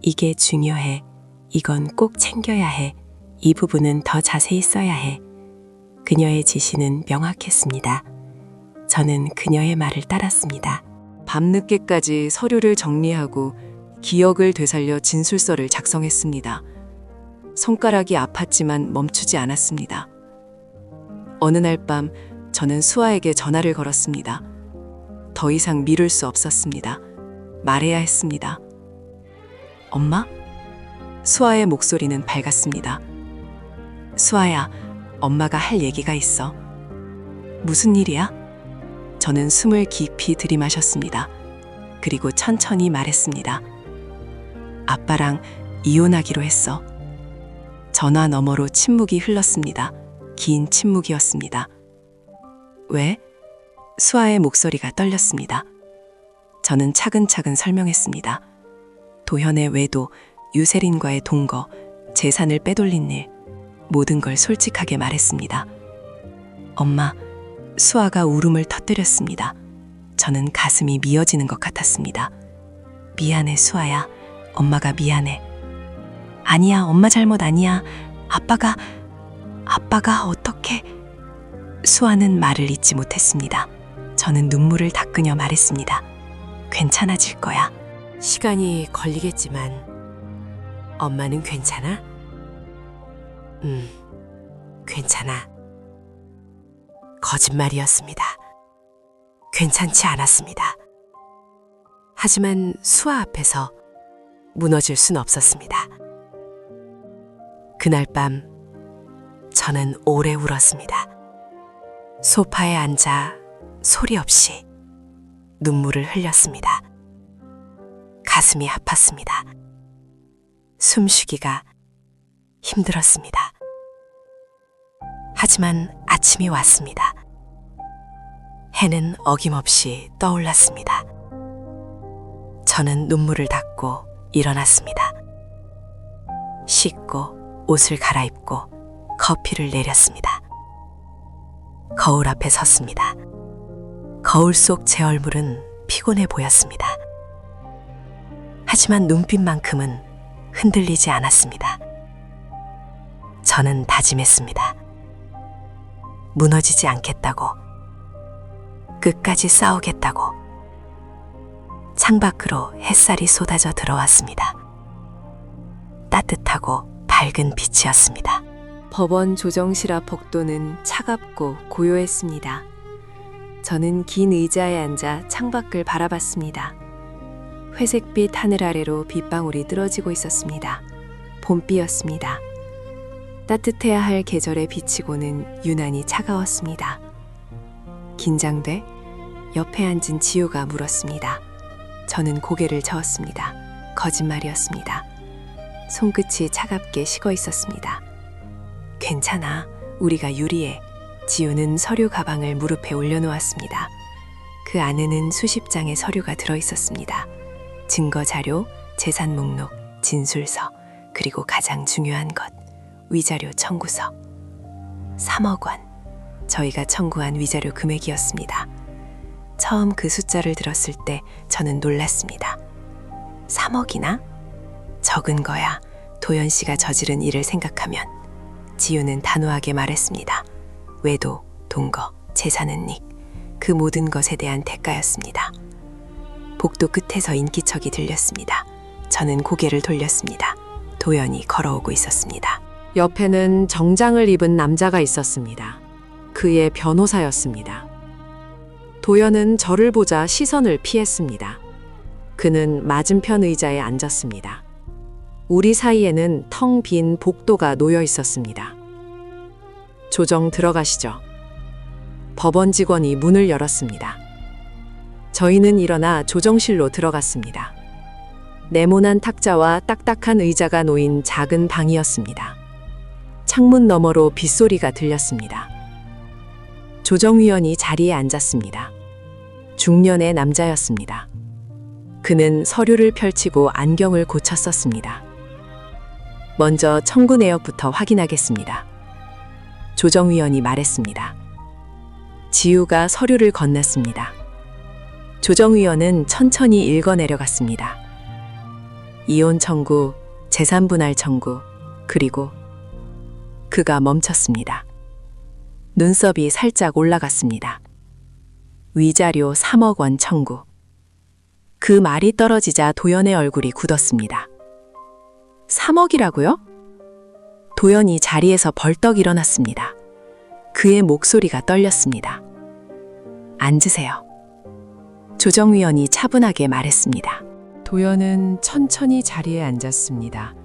이게 중요해. 이건 꼭 챙겨야 해. 이 부분은 더 자세히 써야 해. 그녀의 지시는 명확했습니다. 저는 그녀의 말을 따랐습니다. 밤늦게까지 서류를 정리하고 기억을 되살려 진술서를 작성했습니다. 손가락이 아팠지만 멈추지 않았습니다. 어느 날 밤 저는 수아에게 전화를 걸었습니다. 더 이상 미룰 수 없었습니다. 말해야 했습니다. 엄마? 수아의 목소리는 밝았습니다. 수아야, 엄마가 할 얘기가 있어. 무슨 일이야? 저는 숨을 깊이 들이마셨습니다. 그리고 천천히 말했습니다. 아빠랑 이혼하기로 했어. 전화 너머로 침묵이 흘렀습니다. 긴 침묵이었습니다. 왜? 수아의 목소리가 떨렸습니다. 저는 차근차근 설명했습니다. 도현의 외도, 유세린과의 동거, 재산을 빼돌린 일, 모든 걸 솔직하게 말했습니다. 엄마, 수아가 울음을 터뜨렸습니다. 저는 가슴이 미어지는 것 같았습니다. 미안해, 수아야. 엄마가 미안해. 아니야, 엄마 잘못 아니야. 아빠가 어떻게... 수아는 말을 잇지 못했습니다. 저는 눈물을 닦으며 말했습니다. 괜찮아질 거야. 시간이 걸리겠지만 엄마는 괜찮아? 괜찮아. 거짓말이었습니다. 괜찮지 않았습니다. 하지만 수아 앞에서 무너질 순 없었습니다. 그날 밤 저는 오래 울었습니다. 소파에 앉아 소리 없이 눈물을 흘렸습니다. 가슴이 아팠습니다. 숨쉬기가 힘들었습니다. 하지만 아침이 왔습니다. 해는 어김없이 떠올랐습니다. 저는 눈물을 닦고 일어났습니다. 씻고 옷을 갈아입고 커피를 내렸습니다. 거울 앞에 섰습니다. 거울 속 제 얼굴은 피곤해 보였습니다. 하지만 눈빛만큼은 흔들리지 않았습니다. 저는 다짐했습니다. 무너지지 않겠다고, 끝까지 싸우겠다고. 창밖으로 햇살이 쏟아져 들어왔습니다. 따뜻하고 밝은 빛이었습니다. 법원 조정실 앞 복도는 차갑고 고요했습니다. 저는 긴 의자에 앉아 창밖을 바라봤습니다. 회색빛 하늘 아래로 빗방울이 떨어지고 있었습니다. 봄비였습니다. 따뜻해야 할 계절에 비치고는 유난히 차가웠습니다. 긴장돼? 옆에 앉은 지우가 물었습니다. 저는 고개를 저었습니다. 거짓말이었습니다. 손끝이 차갑게 식어 있었습니다. 괜찮아. 우리가 유리해. 지우는 서류 가방을 무릎에 올려놓았습니다. 그 안에는 수십 장의 서류가 들어있었습니다. 증거 자료, 재산 목록, 진술서, 그리고 가장 중요한 것, 위자료 청구서. 3억 원. 저희가 청구한 위자료 금액이었습니다. 처음 그 숫자를 들었을 때 저는 놀랐습니다. 3억이나? 적은 거야. 도연 씨가 저지른 일을 생각하면. 지우는 단호하게 말했습니다. 외도, 동거, 재산은 닉. 그 모든 것에 대한 대가였습니다. 복도 끝에서 인기척이 들렸습니다. 저는 고개를 돌렸습니다. 도연이 걸어오고 있었습니다. 옆에는 정장을 입은 남자가 있었습니다. 그의 변호사였습니다. 도연은 저를 보자 시선을 피했습니다. 그는 맞은편 의자에 앉았습니다. 우리 사이에는 텅 빈 복도가 놓여 있었습니다. 조정 들어가시죠. 법원 직원이 문을 열었습니다. 저희는 일어나 조정실로 들어갔습니다. 네모난 탁자와 딱딱한 의자가 놓인 작은 방이었습니다. 창문 너머로 빗소리가 들렸습니다. 조정위원이 자리에 앉았습니다. 중년의 남자였습니다. 그는 서류를 펼치고 안경을 고쳐 썼습니다. 먼저 청구 내역부터 확인하겠습니다. 조정위원이 말했습니다. 지우가 서류를 건넸습니다. 조정위원은 천천히 읽어 내려갔습니다. 이혼 청구, 재산 분할 청구, 그리고 그가 멈췄습니다. 눈썹이 살짝 올라갔습니다. 위자료 3억 원 청구. 그 말이 떨어지자 도연의 얼굴이 굳었습니다. 3억이라고요? 도연이 자리에서 벌떡 일어났습니다. 그의 목소리가 떨렸습니다. 앉으세요. 조정위원이 차분하게 말했습니다. 도연은 천천히 자리에 앉았습니다.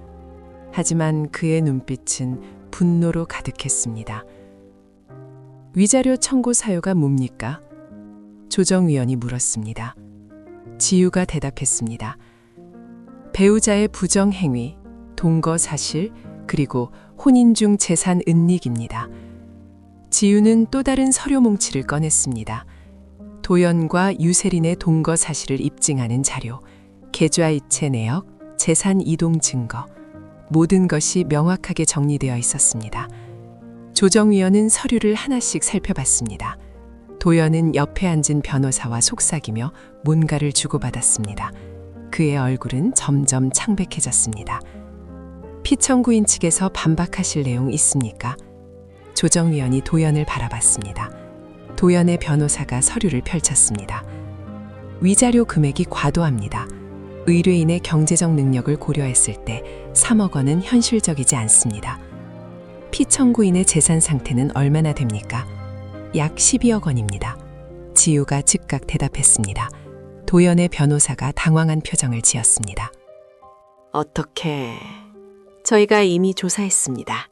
하지만 그의 눈빛은 분노로 가득했습니다. 위자료 청구 사유가 뭡니까? 조정위원이 물었습니다. 지우가 대답했습니다. 배우자의 부정행위, 동거 사실, 그리고 혼인 중 재산 은닉입니다. 지우는 또 다른 서류 뭉치를 꺼냈습니다. 도연과 유세린의 동거 사실을 입증하는 자료, 계좌이체 내역, 재산 이동 증거, 모든 것이 명확하게 정리되어 있었습니다. 조정위원은 서류를 하나씩 살펴봤습니다. 도연은 옆에 앉은 변호사와 속삭이며 뭔가를 주고받았습니다. 그의 얼굴은 점점 창백해졌습니다. 피청구인 측에서 반박하실 내용 있습니까? 조정위원이 도연을 바라봤습니다. 도연의 변호사가 서류를 펼쳤습니다. 위자료 금액이 과도합니다. 의뢰인의 경제적 능력을 고려했을 때 3억 원은 현실적이지 않습니다. 피청구인의 재산 상태는 얼마나 됩니까? 약 12억 원입니다. 지우가 즉각 대답했습니다. 도연의 변호사가 당황한 표정을 지었습니다. 어떻게? 저희가 이미 조사했습니다.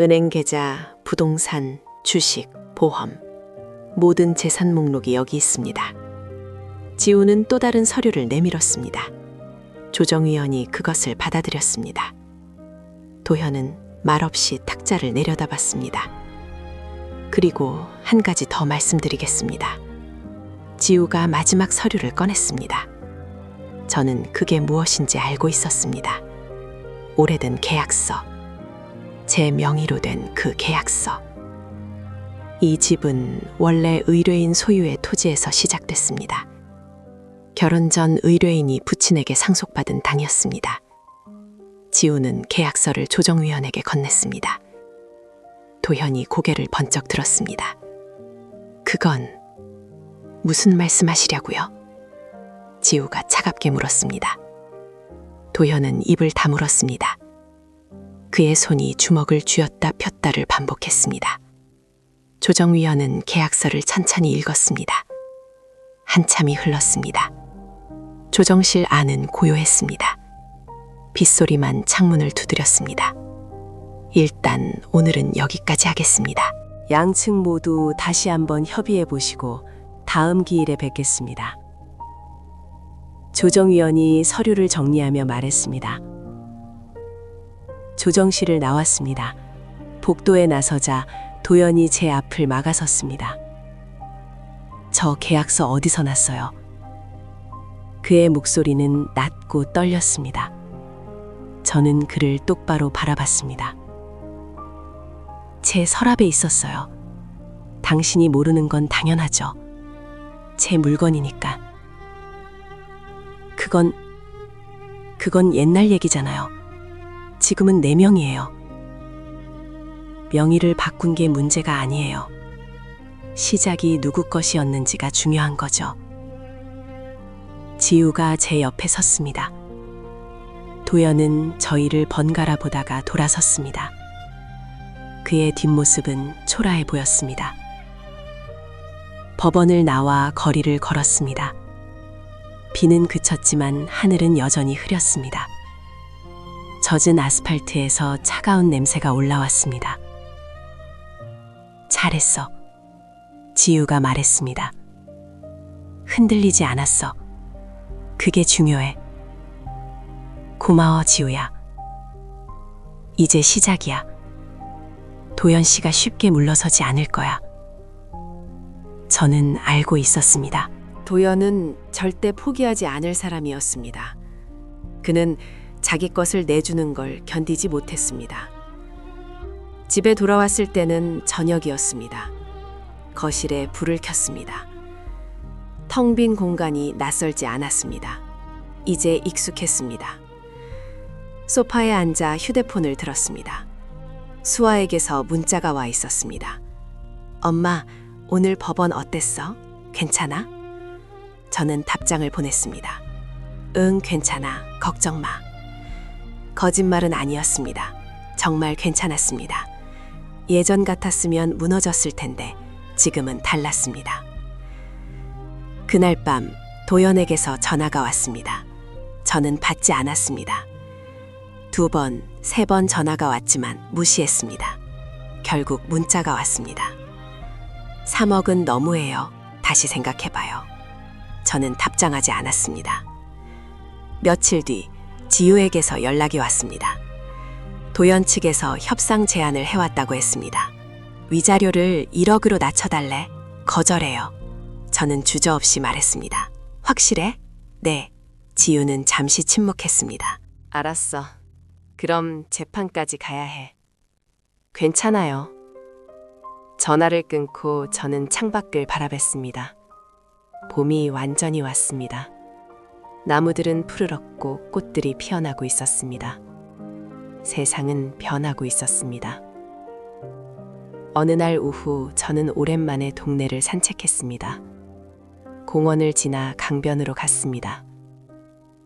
은행 계좌, 부동산, 주식, 보험, 모든 재산 목록이 여기 있습니다. 지우는 또 다른 서류를 내밀었습니다. 조정위원이 그것을 받아들였습니다. 도현은 말없이 탁자를 내려다봤습니다. 그리고 한 가지 더 말씀드리겠습니다. 지우가 마지막 서류를 꺼냈습니다. 저는 그게 무엇인지 알고 있었습니다. 오래된 계약서. 제 명의로 된 그 계약서. 이 집은 원래 의뢰인 소유의 토지에서 시작됐습니다. 결혼 전 의뢰인이 부친에게 상속받은 땅이었습니다. 지우는 계약서를 조정위원에게 건넸습니다. 도현이 고개를 번쩍 들었습니다. 그건 무슨 말씀하시려고요? 지우가 차갑게 물었습니다. 도현은 입을 다물었습니다. 그의 손이 주먹을 쥐었다 폈다를 반복했습니다. 조정위원은 계약서를 천천히 읽었습니다. 한참이 흘렀습니다. 조정실 안은 고요했습니다. 빗소리만 창문을 두드렸습니다. 일단 오늘은 여기까지 하겠습니다. 양측 모두 다시 한번 협의해 보시고 다음 기일에 뵙겠습니다. 조정위원이 서류를 정리하며 말했습니다. 조정실을 나왔습니다. 복도에 나서자 도연이 제 앞을 막아섰습니다. 저 계약서 어디서 났어요? 그의 목소리는 낮고 떨렸습니다. 저는 그를 똑바로 바라봤습니다. 제 서랍에 있었어요. 당신이 모르는 건 당연하죠. 제 물건이니까. 그건 옛날 얘기잖아요. 지금은 내 명이에요. 명의를 바꾼 게 문제가 아니에요. 시작이 누구 것이었는지가 중요한 거죠. 지우가 제 옆에 섰습니다. 도연은 저희를 번갈아 보다가 돌아섰습니다. 그의 뒷모습은 초라해 보였습니다. 법원을 나와 거리를 걸었습니다. 비는 그쳤지만 하늘은 여전히 흐렸습니다. 젖은 아스팔트에서 차가운 냄새가 올라왔습니다. 잘했어. 지우가 말했습니다. 흔들리지 않았어. 그게 중요해. 고마워, 지우야. 이제 시작이야. 도연 씨가 쉽게 물러서지 않을 거야. 저는 알고 있었습니다. 도연은 절대 포기하지 않을 사람이었습니다. 그는 자기 것을 내주는 걸 견디지 못했습니다. 집에 돌아왔을 때는 저녁이었습니다. 거실에 불을 켰습니다. 텅 빈 공간이 낯설지 않았습니다. 이제 익숙했습니다. 소파에 앉아 휴대폰을 들었습니다. 수아에게서 문자가 와 있었습니다. 엄마, 오늘 법원 어땠어? 괜찮아? 저는 답장을 보냈습니다. 응, 괜찮아. 걱정 마. 거짓말은 아니었습니다. 정말 괜찮았습니다. 예전 같았으면 무너졌을 텐데 지금은 달랐습니다. 그날 밤 도연에게서 전화가 왔습니다. 저는 받지 않았습니다. 2번, 3번 전화가 왔지만 무시했습니다. 결국 문자가 왔습니다. 3억은 너무해요. 다시 생각해봐요. 저는 답장하지 않았습니다. 며칠 뒤 지우에게서 연락이 왔습니다. 도연 측에서 협상 제안을 해왔다고 했습니다. 위자료를 1억으로 낮춰달래. 거절해요. 저는 주저없이 말했습니다. 확실해? 네. 지우는 잠시 침묵했습니다. 알았어. 그럼 재판까지 가야 해. 괜찮아요. 전화를 끊고 저는 창밖을 바라봤습니다. 봄이 완전히 왔습니다. 나무들은 푸르렀고 꽃들이 피어나고 있었습니다. 세상은 변하고 있었습니다. 어느 날 오후 저는 오랜만에 동네를 산책했습니다. 공원을 지나 강변으로 갔습니다.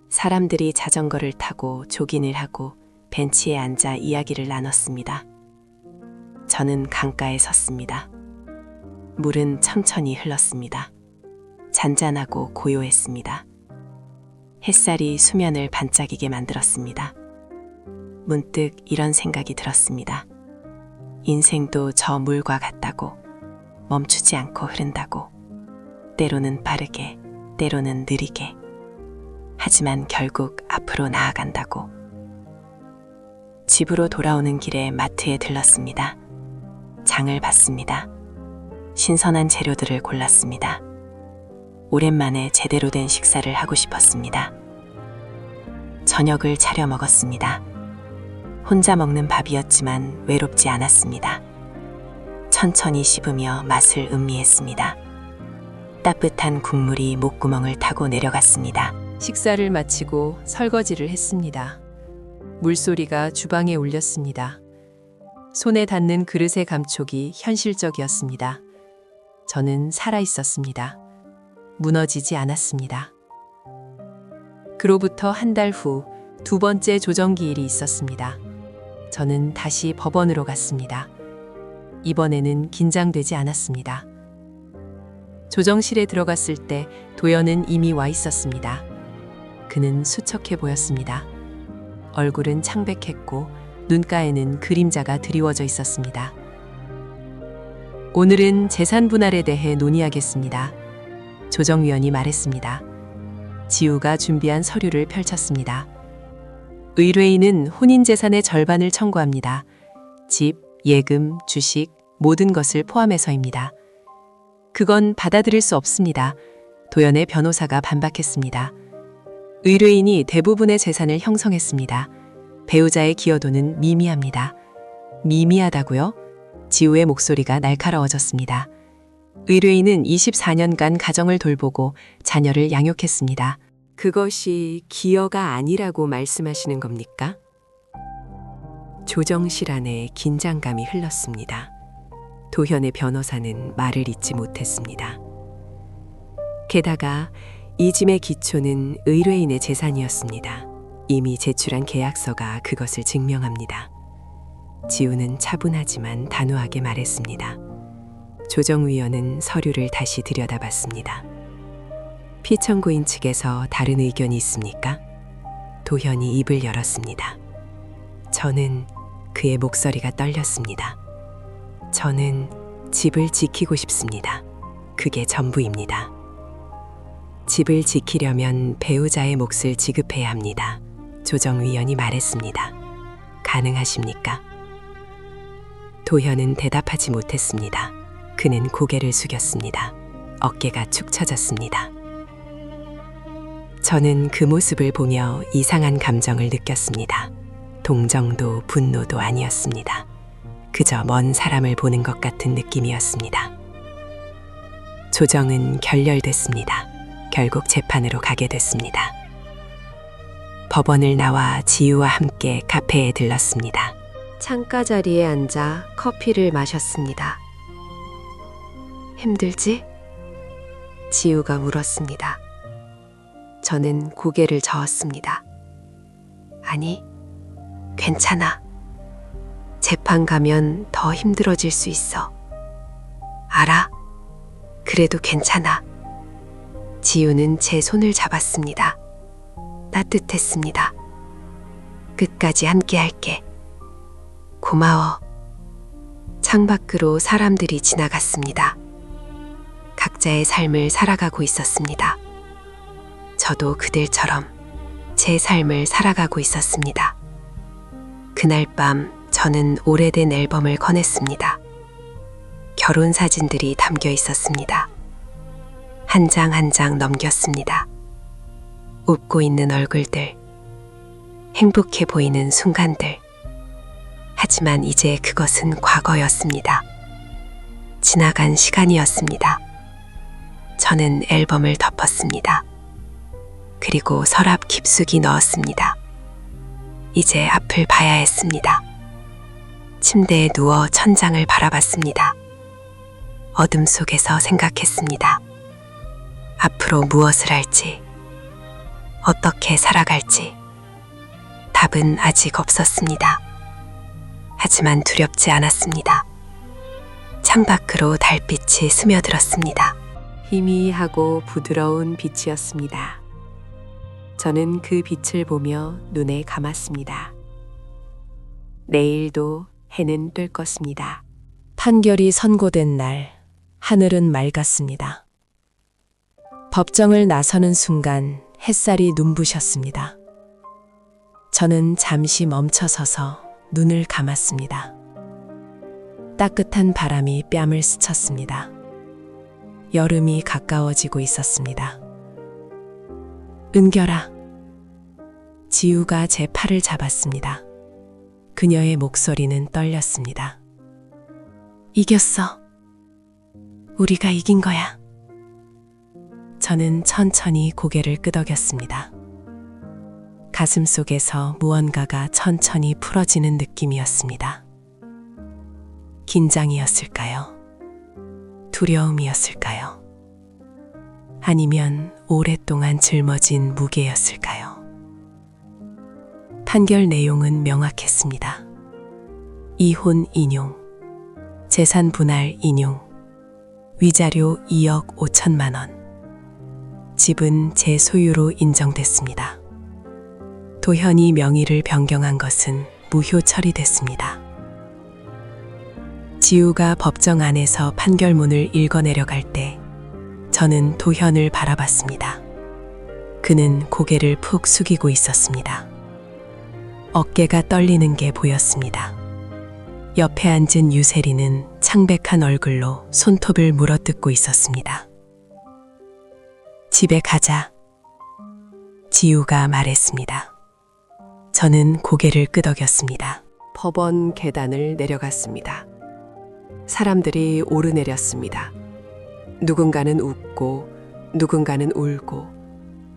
사람들이 자전거를 타고 조깅을 하고 벤치에 앉아 이야기를 나눴습니다. 저는 강가에 섰습니다. 물은 천천히 흘렀습니다. 잔잔하고 고요했습니다. 햇살이 수면을 반짝이게 만들었습니다. 문득 이런 생각이 들었습니다. 인생도 저 물과 같다고, 멈추지 않고 흐른다고, 때로는 빠르게, 때로는 느리게, 하지만 결국 앞으로 나아간다고. 집으로 돌아오는 길에 마트에 들렀습니다. 장을 봤습니다. 신선한 재료들을 골랐습니다. 오랜만에 제대로 된 식사를 하고 싶었습니다. 저녁을 차려 먹었습니다. 혼자 먹는 밥이었지만 외롭지 않았습니다. 천천히 씹으며 맛을 음미했습니다. 따뜻한 국물이 목구멍을 타고 내려갔습니다. 식사를 마치고 설거지를 했습니다. 물소리가 주방에 울렸습니다. 손에 닿는 그릇의 감촉이 현실적이었습니다. 저는 살아있었습니다. 무너지지 않았습니다. 그로부터 한 달 후 두 번째 조정기일이 있었습니다. 저는 다시 법원으로 갔습니다. 이번에는 긴장되지 않았습니다. 조정실에 들어갔을 때 도연은 이미 와 있었습니다. 그는 수척해 보였습니다. 얼굴은 창백했고 눈가에는 그림자가 드리워져 있었습니다. 오늘은 재산 분할에 대해 논의하겠습니다. 조정위원이 말했습니다. 지우가 준비한 서류를 펼쳤습니다. 의뢰인은 혼인 재산의 절반을 청구합니다. 집, 예금, 주식, 모든 것을 포함해서입니다. 그건 받아들일 수 없습니다. 도연의 변호사가 반박했습니다. 의뢰인이 대부분의 재산을 형성했습니다. 배우자의 기여도는 미미합니다. 미미하다고요? 지우의 목소리가 날카로워졌습니다. 의뢰인은 24년간 가정을 돌보고 자녀를 양육했습니다. 그것이 기여가 아니라고 말씀하시는 겁니까? 조정실 안에 긴장감이 흘렀습니다. 도현의 변호사는 말을 잇지 못했습니다. 게다가 이 짐의 기초는 의뢰인의 재산이었습니다. 이미 제출한 계약서가 그것을 증명합니다. 지우는 차분하지만 단호하게 말했습니다. 조정위원은 서류를 다시 들여다봤습니다. 피청구인 측에서 다른 의견이 있습니까? 도현이 입을 열었습니다. 저는 그의 목소리가 떨렸습니다. 저는 집을 지키고 싶습니다. 그게 전부입니다. 집을 지키려면 배우자의 몫을 지급해야 합니다. 조정위원이 말했습니다. 가능하십니까? 도현은 대답하지 못했습니다. 그는 고개를 숙였습니다. 어깨가 축 처졌습니다. 저는 그 모습을 보며 이상한 감정을 느꼈습니다. 동정도 분노도 아니었습니다. 그저 먼 사람을 보는 것 같은 느낌이었습니다. 조정은 결렬됐습니다. 결국 재판으로 가게 됐습니다. 법원을 나와 지우와 함께 카페에 들렀습니다. 창가 자리에 앉아 커피를 마셨습니다. 힘들지? 지우가 물었습니다. 저는 고개를 저었습니다. 아니, 괜찮아. 재판 가면 더 힘들어질 수 있어. 알아? 그래도 괜찮아. 지우는 제 손을 잡았습니다. 따뜻했습니다. 끝까지 함께 할게. 고마워. 창밖으로 사람들이 지나갔습니다. 각자의 삶을 살아가고 있었습니다. 저도 그들처럼 제 삶을 살아가고 있었습니다. 그날 밤 저는 오래된 앨범을 꺼냈습니다. 결혼 사진들이 담겨 있었습니다. 한 장 한 장 넘겼습니다. 웃고 있는 얼굴들, 행복해 보이는 순간들. 하지만 이제 그것은 과거였습니다. 지나간 시간이었습니다. 저는 앨범을 덮었습니다. 그리고 서랍 깊숙이 넣었습니다. 이제 앞을 봐야 했습니다. 침대에 누워 천장을 바라봤습니다. 어둠 속에서 생각했습니다. 앞으로 무엇을 할지, 어떻게 살아갈지. 답은 아직 없었습니다. 하지만 두렵지 않았습니다. 창밖으로 달빛이 스며들었습니다. 희미하고 부드러운 빛이었습니다. 저는 그 빛을 보며 눈을 감았습니다. 내일도 해는 뜰 것입니다. 판결이 선고된 날, 하늘은 맑았습니다. 법정을 나서는 순간 햇살이 눈부셨습니다. 저는 잠시 멈춰서서 눈을 감았습니다. 따뜻한 바람이 뺨을 스쳤습니다. 여름이 가까워지고 있었습니다. 은결아. 지우가 제 팔을 잡았습니다. 그녀의 목소리는 떨렸습니다. 이겼어. 우리가 이긴 거야. 저는 천천히 고개를 끄덕였습니다. 가슴 속에서 무언가가 천천히 풀어지는 느낌이었습니다. 긴장이었을까요? 두려움이었을까요? 아니면 오랫동안 짊어진 무게였을까요? 판결 내용은 명확했습니다. 이혼 인용, 재산 분할 인용, 위자료 2억 5천만 원. 집은 제 소유로 인정됐습니다. 도현이 명의를 변경한 것은 무효 처리됐습니다. 지우가 법정 안에서 판결문을 읽어내려갈 때 저는 도현을 바라봤습니다. 그는 고개를 푹 숙이고 있었습니다. 어깨가 떨리는 게 보였습니다. 옆에 앉은 유세리는 창백한 얼굴로 손톱을 물어뜯고 있었습니다. 집에 가자. 지우가 말했습니다. 저는 고개를 끄덕였습니다. 법원 계단을 내려갔습니다. 사람들이 오르내렸습니다. 누군가는 웃고, 누군가는 울고,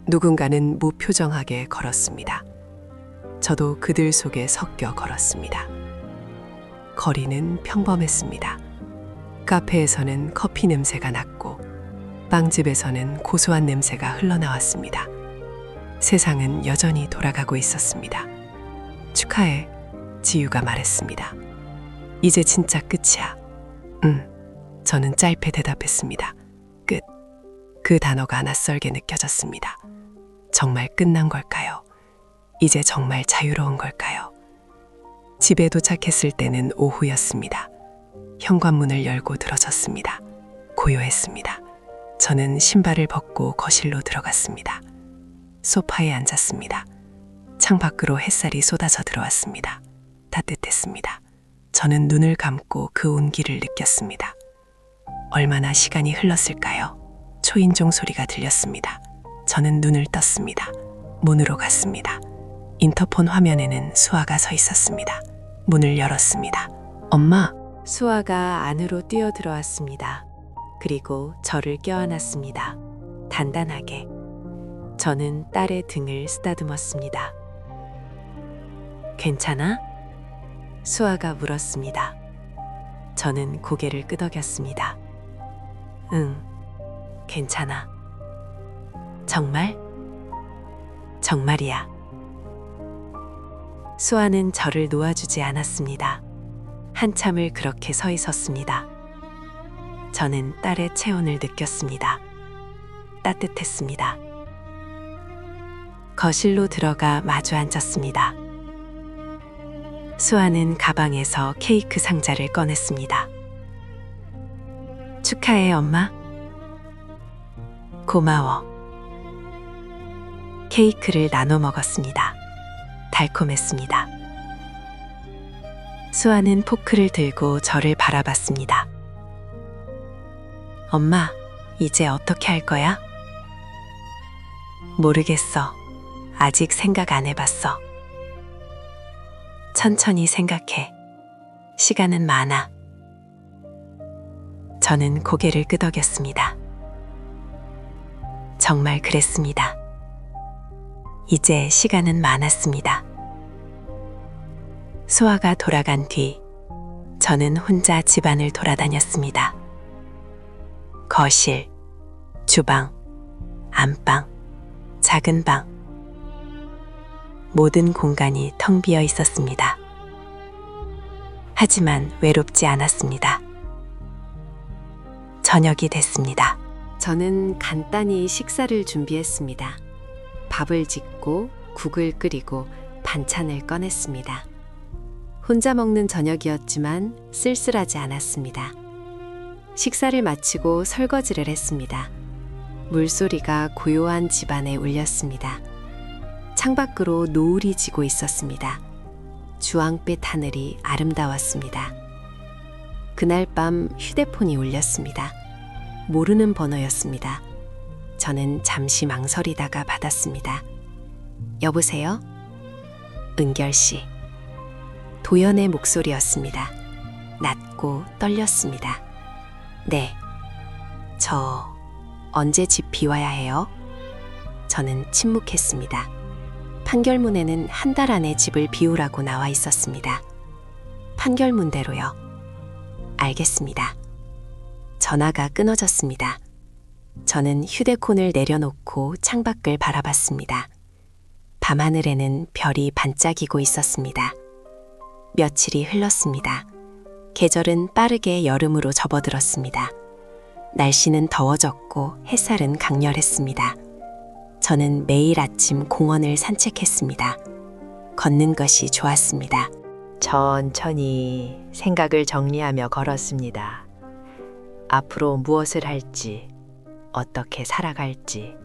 누군가는 무표정하게 걸었습니다. 저도 그들 속에 섞여 걸었습니다. 거리는 평범했습니다. 카페에서는 커피 냄새가 났고, 빵집에서는 고소한 냄새가 흘러나왔습니다. 세상은 여전히 돌아가고 있었습니다. 축하해, 지우가 말했습니다. 이제 진짜 끝이야. 저는 짧게 대답했습니다. 끝. 그 단어가 낯설게 느껴졌습니다. 정말 끝난 걸까요? 이제 정말 자유로운 걸까요? 집에 도착했을 때는 오후였습니다. 현관문을 열고 들어섰습니다. 고요했습니다. 저는 신발을 벗고 거실로 들어갔습니다. 소파에 앉았습니다. 창밖으로 햇살이 쏟아져 들어왔습니다. 따뜻했습니다. 저는 눈을 감고 그 온기를 느꼈습니다. 얼마나 시간이 흘렀을까요? 초인종 소리가 들렸습니다. 저는 눈을 떴습니다. 문으로 갔습니다. 인터폰 화면에는 수아가 서 있었습니다. 문을 열었습니다. 엄마! 수아가 안으로 뛰어들어왔습니다. 그리고 저를 껴안았습니다. 단단하게. 저는 딸의 등을 쓰다듬었습니다. 괜찮아? 수아가 물었습니다. 저는 고개를 끄덕였습니다. 응, 괜찮아. 정말? 정말이야. 수아는 저를 놓아주지 않았습니다. 한참을 그렇게 서 있었습니다. 저는 딸의 체온을 느꼈습니다. 따뜻했습니다. 거실로 들어가 마주 앉았습니다. 수아는 가방에서 케이크 상자를 꺼냈습니다. 축하해, 엄마. 고마워. 케이크를 나눠 먹었습니다. 달콤했습니다. 수아는 포크를 들고 저를 바라봤습니다. 엄마, 이제 어떻게 할 거야? 모르겠어. 아직 생각 안 해봤어. 천천히 생각해. 시간은 많아. 저는 고개를 끄덕였습니다. 정말 그랬습니다. 이제 시간은 많았습니다. 수아가 돌아간 뒤 저는 혼자 집안을 돌아다녔습니다. 거실, 주방, 안방, 작은 방. 모든 공간이 텅 비어 있었습니다. 하지만 외롭지 않았습니다. 저녁이 됐습니다. 저는 간단히 식사를 준비했습니다. 밥을 짓고 국을 끓이고 반찬을 꺼냈습니다. 혼자 먹는 저녁이었지만 쓸쓸하지 않았습니다. 식사를 마치고 설거지를 했습니다. 물소리가 고요한 집안에 울렸습니다. 창밖으로 노을이 지고 있었습니다. 주황빛 하늘이 아름다웠습니다. 그날 밤 휴대폰이 울렸습니다. 모르는 번호였습니다. 저는 잠시 망설이다가 받았습니다. 여보세요? 은결 씨. 도연의 목소리였습니다. 낮고 떨렸습니다. 네. 저 언제 집 비워야 해요? 저는 침묵했습니다. 판결문에는 한 달 안에 집을 비우라고 나와 있었습니다. 판결문대로요. 알겠습니다. 전화가 끊어졌습니다. 저는 휴대폰을 내려놓고 창밖을 바라봤습니다. 밤하늘에는 별이 반짝이고 있었습니다. 며칠이 흘렀습니다. 계절은 빠르게 여름으로 접어들었습니다. 날씨는 더워졌고 햇살은 강렬했습니다. 저는 매일 아침 공원을 산책했습니다. 걷는 것이 좋았습니다. 천천히 생각을 정리하며 걸었습니다. 앞으로 무엇을 할지, 어떻게 살아갈지.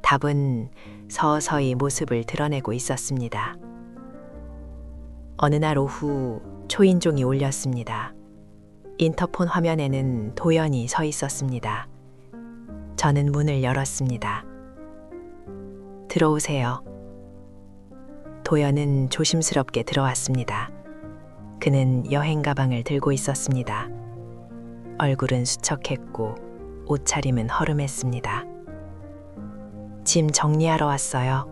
답은 서서히 모습을 드러내고 있었습니다. 어느 날 오후 초인종이 울렸습니다. 인터폰 화면에는 도연이 서 있었습니다. 저는 문을 열었습니다. 들어오세요. 도연은 조심스럽게 들어왔습니다. 그는 여행 가방을 들고 있었습니다. 얼굴은 수척했고 옷차림은 허름했습니다. 짐 정리하러 왔어요.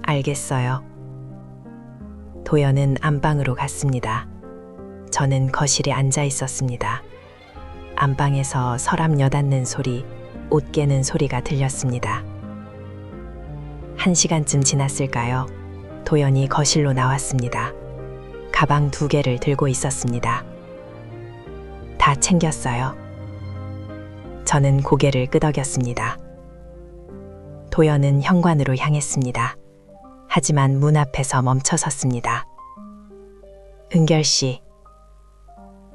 알겠어요. 도연은 안방으로 갔습니다. 저는 거실에 앉아 있었습니다. 안방에서 서랍 여닫는 소리, 옷 깨는 소리가 들렸습니다. 1시간쯤 지났을까요? 도연이 거실로 나왔습니다. 가방 2개를 들고 있었습니다. 다 챙겼어요. 저는 고개를 끄덕였습니다. 도연은 현관으로 향했습니다. 하지만 문 앞에서 멈춰 섰습니다. 은결 씨.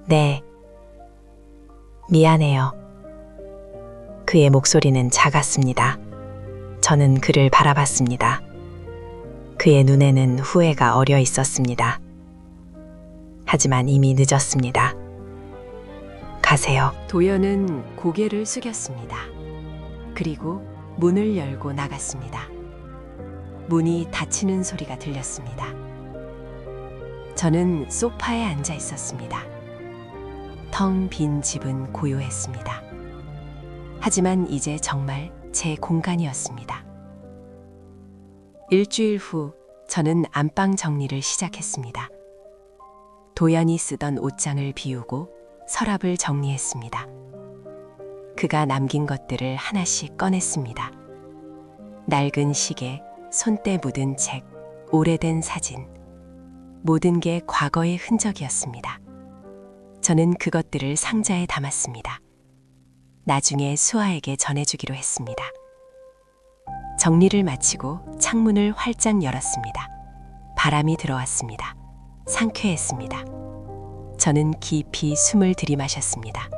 네. 미안해요. 그의 목소리는 작았습니다. 저는 그를 바라봤습니다. 그의 눈에는 후회가 어려 있었습니다. 하지만 이미 늦었습니다. 가세요. 도연은 고개를 숙였습니다. 그리고 문을 열고 나갔습니다. 문이 닫히는 소리가 들렸습니다. 저는 소파에 앉아 있었습니다. 텅 빈 집은 고요했습니다. 하지만 이제 정말 제 공간이었습니다. 일주일 후 저는 안방 정리를 시작했습니다. 도연이 쓰던 옷장을 비우고 서랍을 정리했습니다. 그가 남긴 것들을 하나씩 꺼냈습니다. 낡은 시계, 손때 묻은 책, 오래된 사진. 모든 게 과거의 흔적이었습니다. 저는 그것들을 상자에 담았습니다. 나중에 수아에게 전해주기로 했습니다. 정리를 마치고 창문을 활짝 열었습니다. 바람이 들어왔습니다. 상쾌했습니다. 저는 깊이 숨을 들이마셨습니다.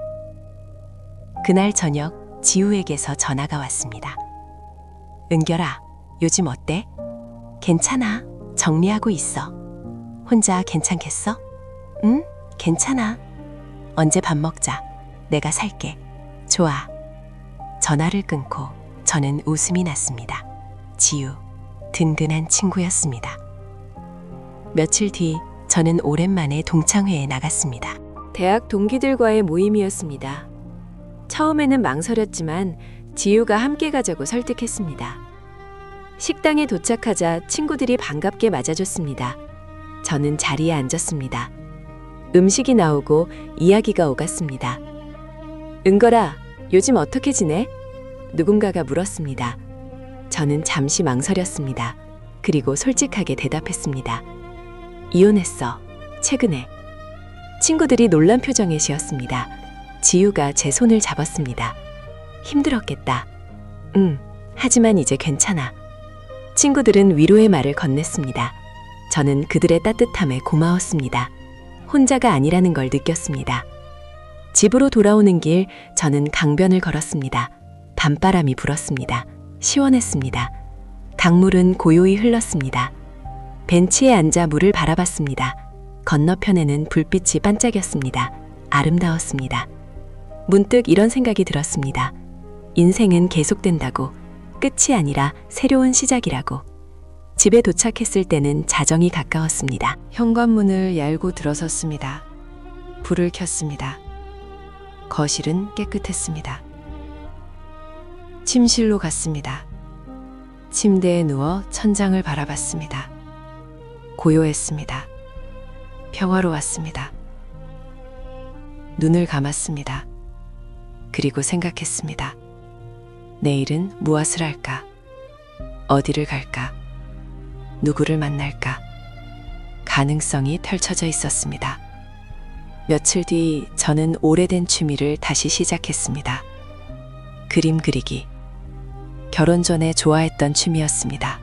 그날 저녁 지우에게서 전화가 왔습니다. 은결아, 요즘 어때? 괜찮아. 정리하고 있어. 혼자 괜찮겠어? 응, 괜찮아. 언제 밥 먹자. 내가 살게. 좋아. 전화를 끊고 저는 웃음이 났습니다. 지유, 든든한 친구였습니다. 며칠 뒤 저는 오랜만에 동창회에 나갔습니다. 대학 동기들과의 모임이었습니다. 처음에는 망설였지만 지유가 함께 가자고 설득했습니다. 식당에 도착하자 친구들이 반갑게 맞아줬습니다. 저는 자리에 앉았습니다. 음식이 나오고 이야기가 오갔습니다. 은걸아, 요즘 어떻게 지내? 누군가가 물었습니다. 저는 잠시 망설였습니다. 그리고 솔직하게 대답했습니다. 이혼했어. 최근에. 친구들이 놀란 표정에 지었습니다. 지유가 제 손을 잡았습니다. 힘들었겠다. 하지만 이제 괜찮아. 친구들은 위로의 말을 건넸습니다. 저는 그들의 따뜻함에 고마웠습니다. 혼자가 아니라는 걸 느꼈습니다. 집으로 돌아오는 길 저는 강변을 걸었습니다. 밤바람이 불었습니다. 시원했습니다. 강물은 고요히 흘렀습니다. 벤치에 앉아 물을 바라봤습니다. 건너편에는 불빛이 반짝였습니다. 아름다웠습니다. 문득 이런 생각이 들었습니다. 인생은 계속된다고, 끝이 아니라 새로운 시작이라고. 집에 도착했을 때는 자정이 가까웠습니다. 현관문을 열고 들어섰습니다. 불을 켰습니다. 거실은 깨끗했습니다. 침실로 갔습니다. 침대에 누워 천장을 바라봤습니다. 고요했습니다. 평화로웠습니다. 눈을 감았습니다. 그리고 생각했습니다. 내일은 무엇을 할까? 어디를 갈까? 누구를 만날까? 가능성이 펼쳐져 있었습니다. 며칠 뒤 저는 오래된 취미를 다시 시작했습니다. 그림 그리기. 결혼 전에 좋아했던 취미였습니다.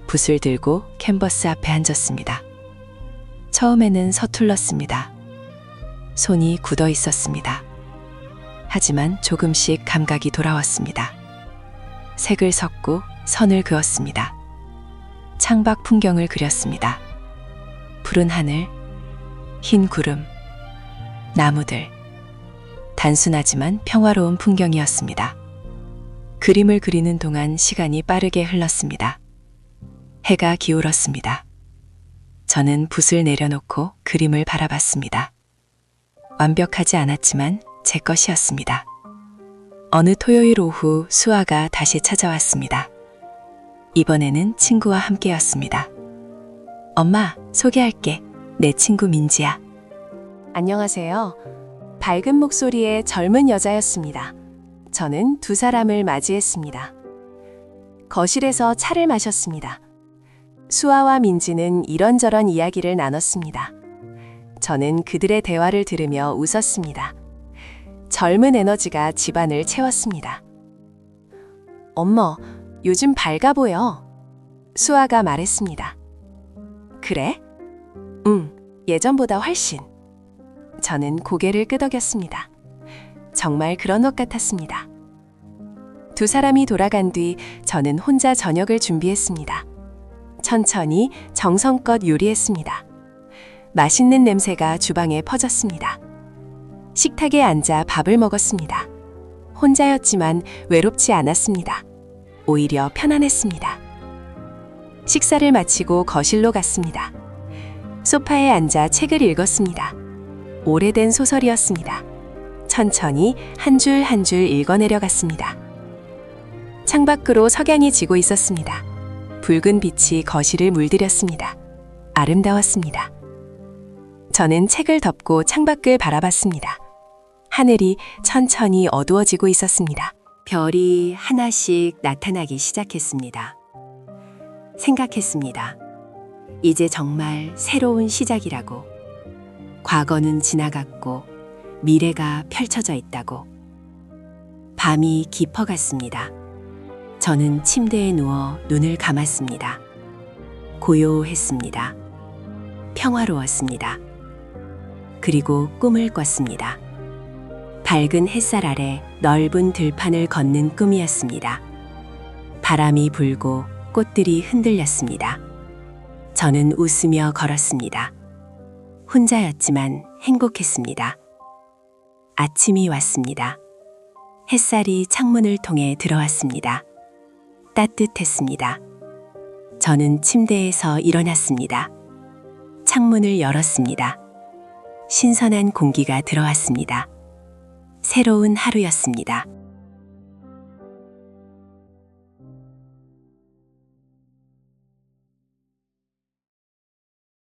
붓을 들고 캔버스 앞에 앉았습니다. 처음에는 서툴렀습니다. 손이 굳어 있었습니다. 하지만 조금씩 감각이 돌아왔습니다. 색을 섞고 선을 그었습니다. 창밖 풍경을 그렸습니다. 푸른 하늘, 흰 구름, 나무들. 단순하지만 평화로운 풍경이었습니다. 그림을 그리는 동안 시간이 빠르게 흘렀습니다. 해가 기울었습니다. 저는 붓을 내려놓고 그림을 바라봤습니다. 완벽하지 않았지만 제 것이었습니다. 어느 토요일 오후 수아가 다시 찾아왔습니다. 이번에는 친구와 함께였습니다. 엄마, 소개할게. 내 친구 민지야. 안녕하세요. 밝은 목소리의 젊은 여자였습니다. 저는 두 사람을 맞이했습니다. 거실에서 차를 마셨습니다. 수아와 민지는 이런저런 이야기를 나눴습니다. 저는 그들의 대화를 들으며 웃었습니다. 젊은 에너지가 집안을 채웠습니다. 엄마, 요즘 밝아 보여. 수아가 말했습니다. 그래? 응, 예전보다 훨씬. 저는 고개를 끄덕였습니다. 정말 그런 것 같았습니다. 두 사람이 돌아간 뒤 저는 혼자 저녁을 준비했습니다. 천천히 정성껏 요리했습니다. 맛있는 냄새가 주방에 퍼졌습니다. 식탁에 앉아 밥을 먹었습니다. 혼자였지만 외롭지 않았습니다. 오히려 편안했습니다. 식사를 마치고 거실로 갔습니다. 소파에 앉아 책을 읽었습니다. 오래된 소설이었습니다. 천천히 한 줄 한 줄 읽어내려갔습니다. 창밖으로 석양이 지고 있었습니다. 붉은 빛이 거실을 물들였습니다. 아름다웠습니다. 저는 책을 덮고 창밖을 바라봤습니다. 하늘이 천천히 어두워지고 있었습니다. 별이 하나씩 나타나기 시작했습니다. 생각했습니다. 이제 정말 새로운 시작이라고. 과거는 지나갔고 미래가 펼쳐져 있다고. 밤이 깊어갔습니다. 저는 침대에 누워 눈을 감았습니다. 고요했습니다. 평화로웠습니다. 그리고 꿈을 꿨습니다. 밝은 햇살 아래 넓은 들판을 걷는 꿈이었습니다. 바람이 불고 꽃들이 흔들렸습니다. 저는 웃으며 걸었습니다. 혼자였지만 행복했습니다. 아침이 왔습니다. 햇살이 창문을 통해 들어왔습니다. 따뜻했습니다. 저는 침대에서 일어났습니다. 창문을 열었습니다. 신선한 공기가 들어왔습니다. 새로운 하루였습니다.